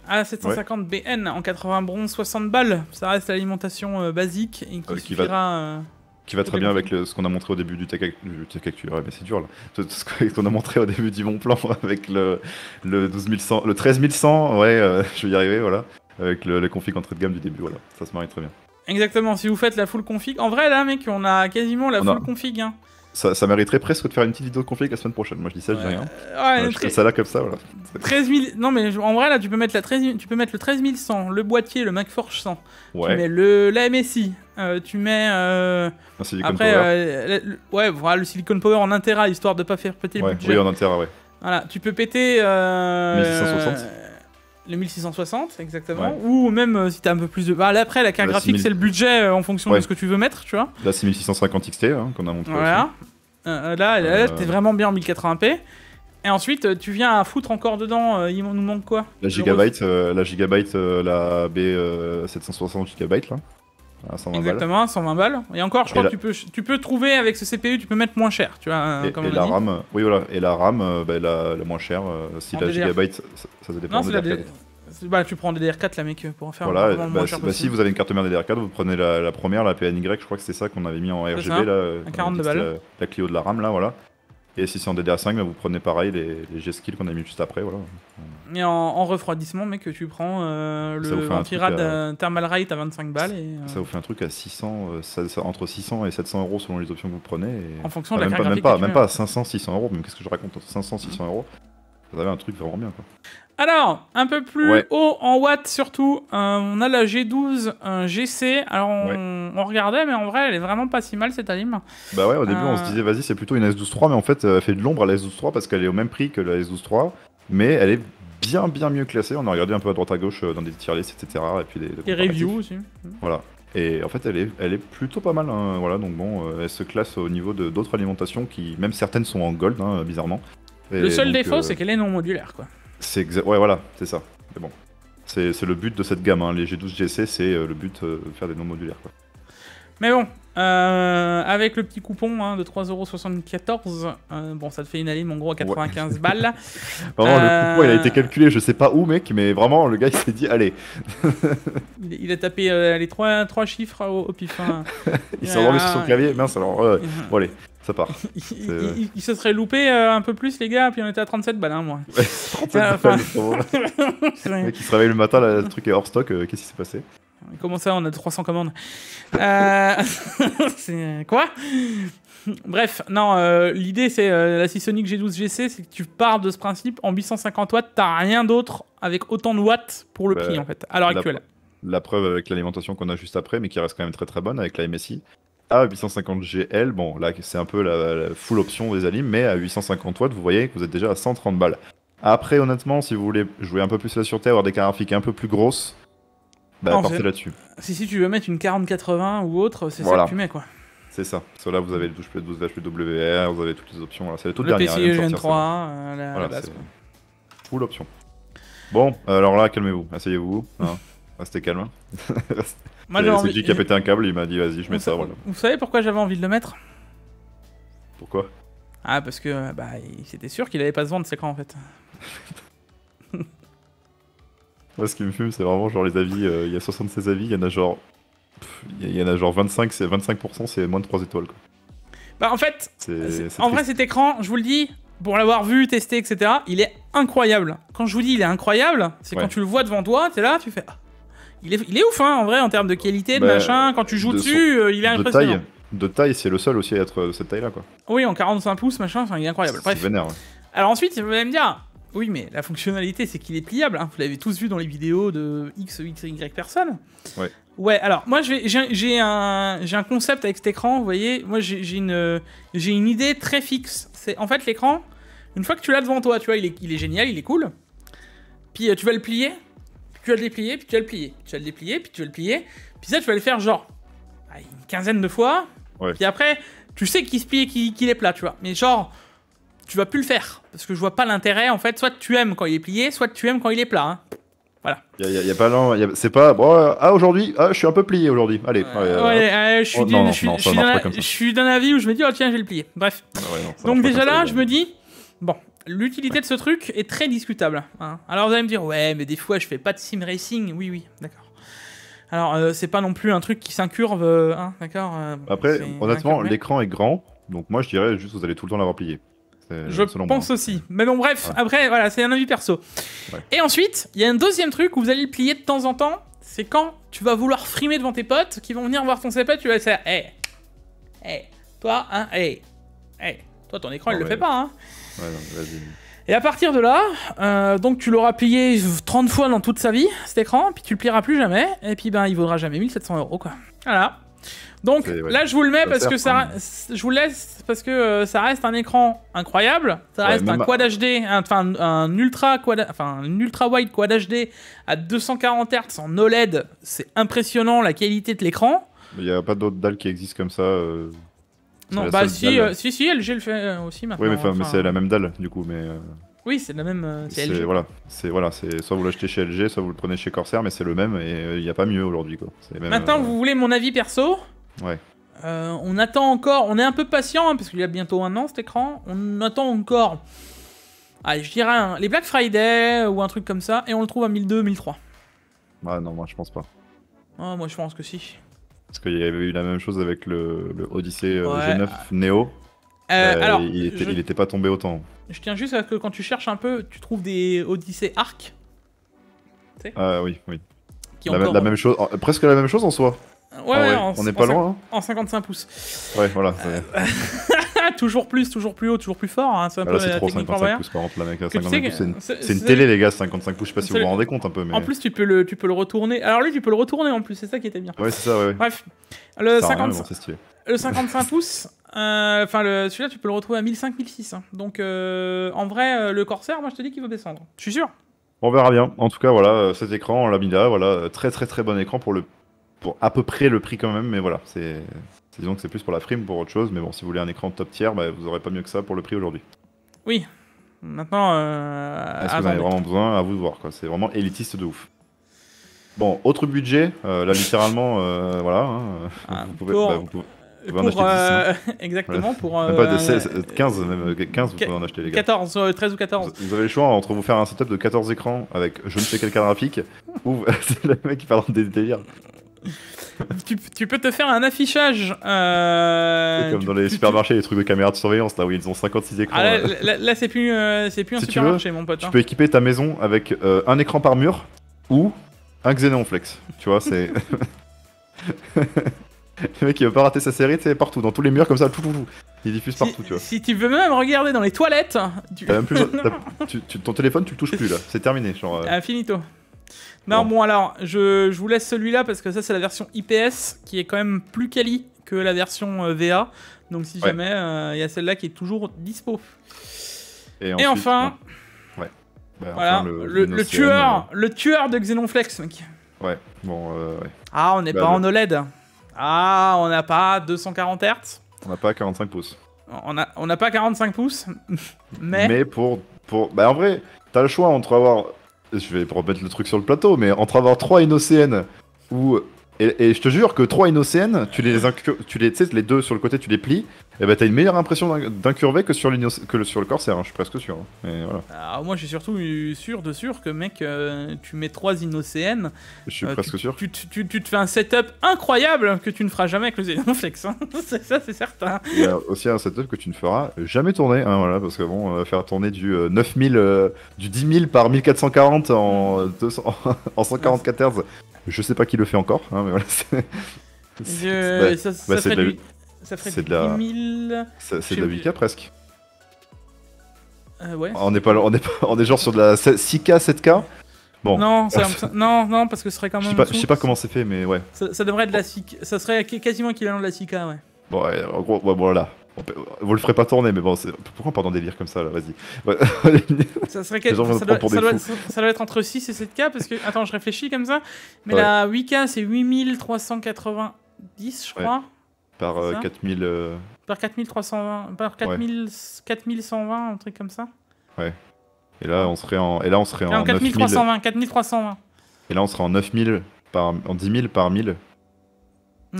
A750BN en 80 bronze, 60 balles. Ça reste l'alimentation basique et qui va très bien avec ce qu'on a montré au début du Tech Actu. Ouais, mais c'est dur là. Ce qu'on a montré au début du bon plan avec le 12100, le 13100. Ouais, je vais y arriver, voilà. Avec le config entrée de gamme du début, voilà. Ça se marie très bien. Exactement, si vous faites la full config. En vrai, là, mec, on a quasiment la full config. Hein. Ça mériterait presque de faire une petite vidéo de config la semaine prochaine. Moi, je dis ça, je dis rien. Je fais ça là comme ça, voilà. 13 000... Non, mais en vrai, là, tu peux mettre tu peux mettre le 13100, le boîtier, le MacForge 100. Ouais. Tu mets la MSI. Tu mets... Silicon Power. Ouais, voilà, le Silicon Power en 1 Tera, histoire de pas faire péter le budget. Oui, en 1 Tera, ouais. Voilà, tu peux péter... 1660. Le 1660, exactement. Ouais. Ou même si t'as un peu plus de... Bah, là, après, la carte graphique, c'est le budget en fonction de ce que tu veux mettre, tu vois. Là, c'est 1650 XT, hein, qu'on a montré voilà. Là, t'es vraiment bien en 1080p. Et ensuite, tu viens à foutre encore dedans, il nous manque quoi? La Gigabyte, la B760 GB, là. À 120 exactement, balles. 120 balles. Et encore, je crois que tu peux trouver avec ce CPU, tu peux mettre moins cher, tu vois. Et la RAM, oui voilà, et la RAM, la moins chère, si la Gigabyte, ça dépend de DDR4. Bah, tu prends DDR4 là, mec, pour en faire voilà, moins cher si vous avez une carte mère DDR4, vous prenez la première, la PNY, je crois que c'est ça qu'on avait mis en RGB, là. À 42 balles. La Clio de la RAM, là, voilà. Et si c'est en DDR5, vous prenez pareil les G-Skill qu'on a mis juste après, voilà. Et en refroidissement, mec, tu prends le Antirad Thermal Rate à 25 balles. Ça vous fait un truc à 600, entre 600 et 700 euros selon les options que vous prenez. En fonction de la carte graphique. Même pas à 500, 600 euros, mais qu'est-ce que je raconte, 500, 600 euros. Vous avez un truc vraiment bien, quoi. Alors, un peu plus haut en watts surtout, on a la G12 GC. Alors, on regardait, mais en vrai, elle est vraiment pas si mal cette alim. Bah ouais, au début, on se disait, vas-y, c'est plutôt une S12 III, mais en fait, elle fait de l'ombre à la S12 III parce qu'elle est au même prix que la S12 III, mais elle est bien mieux classée. On a regardé un peu à droite à gauche dans des tier lists, etc. Et puis des reviews aussi. Voilà. Et en fait, elle est plutôt pas mal. Hein. Voilà, donc bon, elle se classe au niveau d'autres alimentations qui, même certaines sont en gold, hein, bizarrement. Et le seul défaut, c'est qu'elle est non modulaire, quoi. Ouais, voilà, c'est ça. Mais bon, c'est le but de cette gamme. Hein. Les G12 GC, c'est le but de faire des non modulaires, quoi. Mais bon, avec le petit coupon hein, de 3,74€, bon, ça te fait une alim en gros à 95 balles. Vraiment, le coupon, il a été calculé, je sais pas où, mec, mais vraiment, le gars, il s'est dit, allez. Il a tapé les trois chiffres au pif. Hein. Il s'est endormi sur son clavier, mince, alors, bon, allez. Ça part. Il se serait loupé un peu plus, les gars, puis on était à 37 balles, hein, moi. Ouais, 37 balles, le mec, il se réveille le matin, là, le truc est hors stock, qu'est-ce qui s'est passé? Comment ça, on a 300 commandes c'est... Quoi? Bref, non, l'idée, c'est la Seasonic G12 GC, c'est que tu pars de ce principe, en 850 watts, t'as rien d'autre avec autant de watts pour le prix, en fait, à l'heure actuelle. La preuve avec l'alimentation qu'on a juste après, mais qui reste quand même très très bonne, avec la MSI. À 850 GL, bon là c'est un peu la full option des alims, mais à 850 watts, vous voyez que vous êtes déjà à 130 balles. Après, honnêtement, si vous voulez jouer un peu plus la sûreté, avoir des cartes graphiques un peu plus grosses, bah partez là-dessus. Si tu veux mettre une 4080 ou autre, c'est ça que tu mets, quoi. C'est ça. Parce que là, vous avez le touchpad 12 WR, vous avez toutes les options. C'est toute le dernière. Le PCIe Gen 3, la base. Full option. Bon, alors là, calmez-vous. Asseyez-vous. Hein. Restez calme. C'est J qui a pété un câble, il m'a dit vas-y, je mets ça. Voilà. Vous savez pourquoi j'avais envie de le mettre? Pourquoi? Ah, parce que c'était sûr qu'il allait pas se vendre cet écran en fait. Moi, ce qui me fume, c'est vraiment genre les avis. Il y a 76 avis, il y en a genre il y en a genre 25%, c'est moins de 3 étoiles. Quoi. Bah en fait, c'est en vrai cet écran, je vous le dis, pour l'avoir vu, testé, etc., il est incroyable. Quand je vous dis il est incroyable, c'est quand tu le vois devant toi, t'es là, tu fais... Ah. Il est ouf, hein, en vrai, en termes de qualité, de machin. Quand tu joues dessus, il est impressionnant. De taille, c'est le seul aussi à être de cette taille-là, quoi. Oui, en 45 pouces, machin, il est incroyable. Bref. C'est vénère, ouais. Alors ensuite, vous allez me dire, oui, mais la fonctionnalité, c'est qu'il est pliable. Hein. Vous l'avez tous vu dans les vidéos de X, Y personnes. Ouais. Ouais, alors, moi, j'ai un concept avec cet écran, vous voyez. Moi, j'ai une idée très fixe. C'est en fait, l'écran, une fois que tu l'as devant toi, tu vois, il est génial, il est cool. Puis tu vas le plier. Tu vas le déplier, puis tu vas le plier. Tu vas le déplier, puis tu vas le plier. Puis ça, tu vas le faire genre une quinzaine de fois. Ouais. Puis après, tu sais qu'il se plie et qu'il est plat, tu vois. Mais genre, tu vas plus le faire. Parce que je vois pas l'intérêt, en fait. Soit tu aimes quand il est plié, soit tu aimes quand il est plat. Hein. Voilà. Y a pas c'est pas... Bon, aujourd'hui, je suis un peu plié aujourd'hui. Allez. Je suis d'un avis où je me dis, oh tiens, je vais le plier. Bref. Donc déjà là, je me dis, bon... L'utilité de ce truc est très discutable. Hein. Alors vous allez me dire, ouais, mais des fois je fais pas de sim racing. Oui, d'accord. Alors c'est pas non plus un truc qui s'incurve, hein, d'accord. Après, honnêtement, l'écran est grand, donc moi je dirais juste vous allez tout le temps l'avoir plié. Je pense aussi. Mais bon, bref, après, voilà, c'est un avis perso. Ouais. Et ensuite, il y a un deuxième truc où vous allez le plier de temps en temps, c'est quand tu vas vouloir frimer devant tes potes qui vont venir voir ton CP, tu vas faire, toi, hein, toi ton écran il le fait pas, hein. Ouais, non, vas-y. Et à partir de là, donc tu l'auras plié 30 fois dans toute sa vie, cet écran, puis tu le plieras plus jamais, et puis ben il vaudra jamais 1700 €, quoi. Voilà. Donc là je vous le mets parce que je vous laisse parce que ça reste un écran incroyable, ça reste un quad HD, un ultra wide quad HD à 240 Hz en OLED, c'est impressionnant la qualité de l'écran. Il n'y a pas d'autres dalles qui existent comme ça. Non, bah si, LG le fait aussi maintenant. Oui, mais c'est la même dalle du coup, mais. Oui, c'est la même. C'est LG. Voilà, c'est soit vous l'achetez chez LG, soit vous le prenez chez Corsair, mais c'est le même et il n'y a pas mieux aujourd'hui quoi. Maintenant, vous voulez mon avis perso? Ouais. On attend encore, on est un peu patient hein, parce qu'il y a bientôt 1 an cet écran. On attend encore. Allez, je dirais les Black Friday ou un truc comme ça, et on le trouve à 1200, 1300. Ah non, moi je pense pas. Ah, moi je pense que si. Parce qu'il y avait eu la même chose avec le Odyssey G9 Neo. Alors, il était pas tombé autant. Je tiens juste à ce que quand tu cherches un peu, tu trouves des Odyssey Arc. Tu sais oui. Qui la même chose, presque la même chose en soi. Ouais, on n'est pas loin. Hein. En 55 pouces. Ouais, voilà. Toujours plus, toujours plus haut, toujours plus fort. Hein. C'est un peu la trop 55 pouces par contre, là, mec. 55 pouces, c'est une télé, les gars, 55 pouces. Je sais pas si vous vous rendez compte un peu. Mais... En plus, tu peux le retourner. Alors lui, tu peux le retourner en plus, c'est ça qui était bien. Ouais, c'est ça, ouais. Bref, le 55 pouces, celui-là, tu peux le retrouver à 1500, 1600. Hein. Donc, en vrai, le Corsair, moi, je te dis qu'il va descendre. Je suis sûr. On verra bien. En tout cas, voilà, cet écran, on l'a mis là. Voilà, très bon écran pour à peu près le prix quand même, mais voilà, disons que c'est plus pour la frame pour autre chose, mais bon, si vous voulez un écran top tier, bah, vous aurez pas mieux que ça pour le prix aujourd'hui. Oui. Maintenant, est-ce que vous en avez vraiment besoin? À vous de voir, quoi. C'est vraiment élitiste de ouf. Bon, autre budget, là littéralement, voilà. Hein, vous pouvez en acheter 10. Exactement, pour. Même pas de 16, 15, même 15, vous pouvez en acheter les gars. 14, 13 ou 14. Vous avez le choix entre vous faire un setup de 14 écrans avec je ne sais quel carte graphique, ou c'est le mec qui parle dans des délires. Tu peux te faire un affichage. Comme dans les supermarchés, les trucs de caméra de surveillance, là où ils ont 56 écrans. Là c'est plus un supermarché, mon pote. Tu peux équiper ta maison avec un écran par mur ou un Xenon Flex. Tu vois, c'est. Le mec il veut pas rater sa série, c'est partout, dans tous les murs comme ça, il diffuse partout, tu vois. Si tu veux même regarder dans les toilettes. Ton téléphone, tu le touches plus là, c'est terminé. Genre, finito. Non, bon alors, je vous laisse celui-là parce que ça, c'est la version IPS qui est quand même plus quali que la version VA. Donc, si jamais, il y a celle-là qui est toujours dispo. Et ensuite, enfin, voilà, le tueur de Xenonflex, mec. Ouais, bon, ouais. Ah, on n'est pas en OLED. Ah, on n'a pas 240 Hz. On n'a pas 45 pouces. On n'a pas 45 pouces, mais pour... Bah, en vrai, t'as le choix entre avoir... Je vais remettre le truc sur le plateau, mais entre avoir 3 InnoCN ou Et je te jure que 3 InnoCN, tu sais, les deux sur le côté, tu les plies, et bah t'as une meilleure impression d'incurvé que sur le Corsair, hein, je suis presque sûr. Hein. Et voilà. Alors moi, je suis surtout sûr que mec, tu mets 3 InnoCN. Je suis presque sûr. Tu te fais un setup incroyable que tu ne feras jamais avec le Xenoflex. Hein. Ça, c'est certain. Il y a aussi un setup que tu ne feras jamais tourner, hein, voilà, parce que bon, faire tourner du 9000, du 10 000 par 1440 en 144 Hz. Je sais pas qui le fait encore, hein, mais voilà. Ça ferait du 10 000... C'est de la 8K presque. Ouais. On est genre sur de la 6K, 7K. Bon. Non, non, parce que ce serait quand même. Je sais pas comment c'est fait, mais ouais. Ça devrait être de la 6K. Ça serait quasiment équivalent de la 6K, ouais. Bon, ouais, en gros, ouais, bon, voilà. Vous le ferez pas tourner, mais bon, pourquoi on part dans des délires comme ça là? Vas-y. Ouais. Ça doit être entre 6 et 7K parce que. Attends, je réfléchis comme ça. Mais ouais. La 8K, c'est 8390, je crois. Par 4000. Par 4320. Par 4120, un truc comme ça. Ouais. Et là, on serait en. 4320. 4320. Et là, on serait en 9000 en 10 000 par 1000.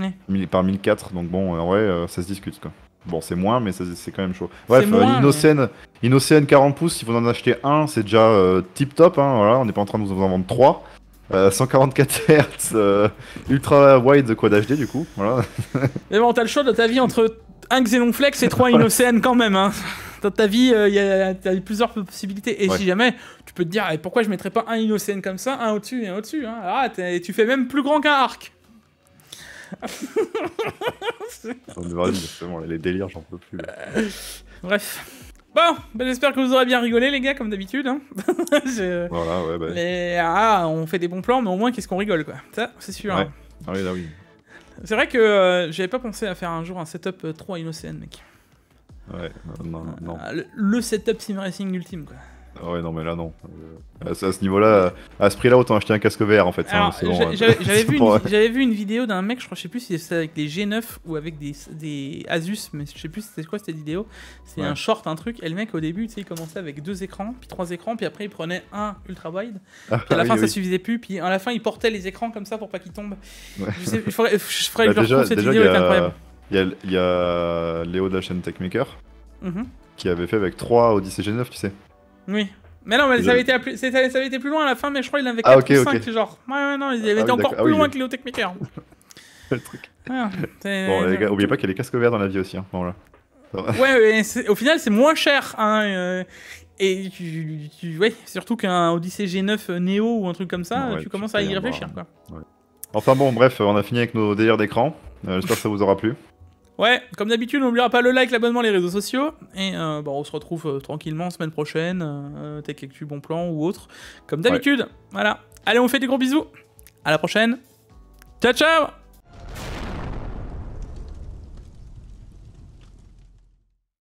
Ouais. Par 1004, donc bon, en vrai, ça se discute quoi. Bon, c'est moins, mais c'est quand même chaud. Bref, InnoCN 40 pouces, si vous en achetez un, c'est déjà tip top, hein, voilà, on n'est pas en train de vous en vendre 3. 144 Hz, ultra wide quad HD du coup, voilà. Mais bon, t'as le choix de ta vie entre un Xenoflex et 3 InnoCN quand même, hein. Dans ta vie, t'as plusieurs possibilités. Et si jamais, tu peux te dire, pourquoi je mettrais pas un InnoCN comme ça, un au-dessus et un au-dessus, hein. Ah, tu fais même plus grand qu'un arc. Justement, les délires, j'en peux plus. Bref. Bon, j'espère que vous aurez bien rigolé, les gars, comme d'habitude. Hein. Voilà, ouais, bah. On fait des bons plans, mais au moins, qu'est-ce qu'on rigole, quoi. Ça, c'est sûr. Ouais. Hein. Ah oui, là, oui. C'est vrai que j'avais pas pensé à faire un jour un setup 3 InnoCN, mec. Ouais, non. Le setup sim racing ultime, quoi. Ouais, non, mais là, non. À ce niveau-là, à ce prix-là, autant acheter un casque VR en fait. Alors, j'avais vu une vidéo d'un mec, je sais plus si c'était avec des G9 ou avec des Asus, mais je sais plus c'était quoi cette vidéo. C'est un short, un truc. Et le mec, au début, tu sais, il commençait avec 2 écrans, puis 3 écrans, puis après, il prenait un ultra wide. Puis à la fin, ça suffisait plus. Puis à la fin, il portait les écrans comme ça pour pas qu'ils tombent. Ouais. Je ferais que je retrouve cette vidéo, elle est incroyable. Il y a Léo de la chaîne Techmaker qui avait fait avec 3 Odyssey G9, tu sais. Oui. Mais non, mais ça avait été plus loin à la fin, mais je crois qu'il avait 4 ou 5, genre. Ouais, non, il avait été encore plus loin que Léo Techmaker. Le truc. Bon, les gars, oubliez pas qu'il y a les casques verts dans la vie aussi, hein. Bon, là. Ouais, au final, c'est moins cher, hein. Et ouais, surtout qu'un Odyssey G9 Neo ou un truc comme ça, tu commences à y réfléchir, quoi. Ouais. Enfin bon, bref, on a fini avec nos délires d'écran. J'espère que ça vous aura plu. Ouais, comme d'habitude, n'oubliera pas le like, l'abonnement, les réseaux sociaux. Et on se retrouve tranquillement semaine prochaine, Tech Actu, Bon Plan ou autre. Comme d'habitude, voilà. Allez, on fait des gros bisous. À la prochaine. Ciao, ciao.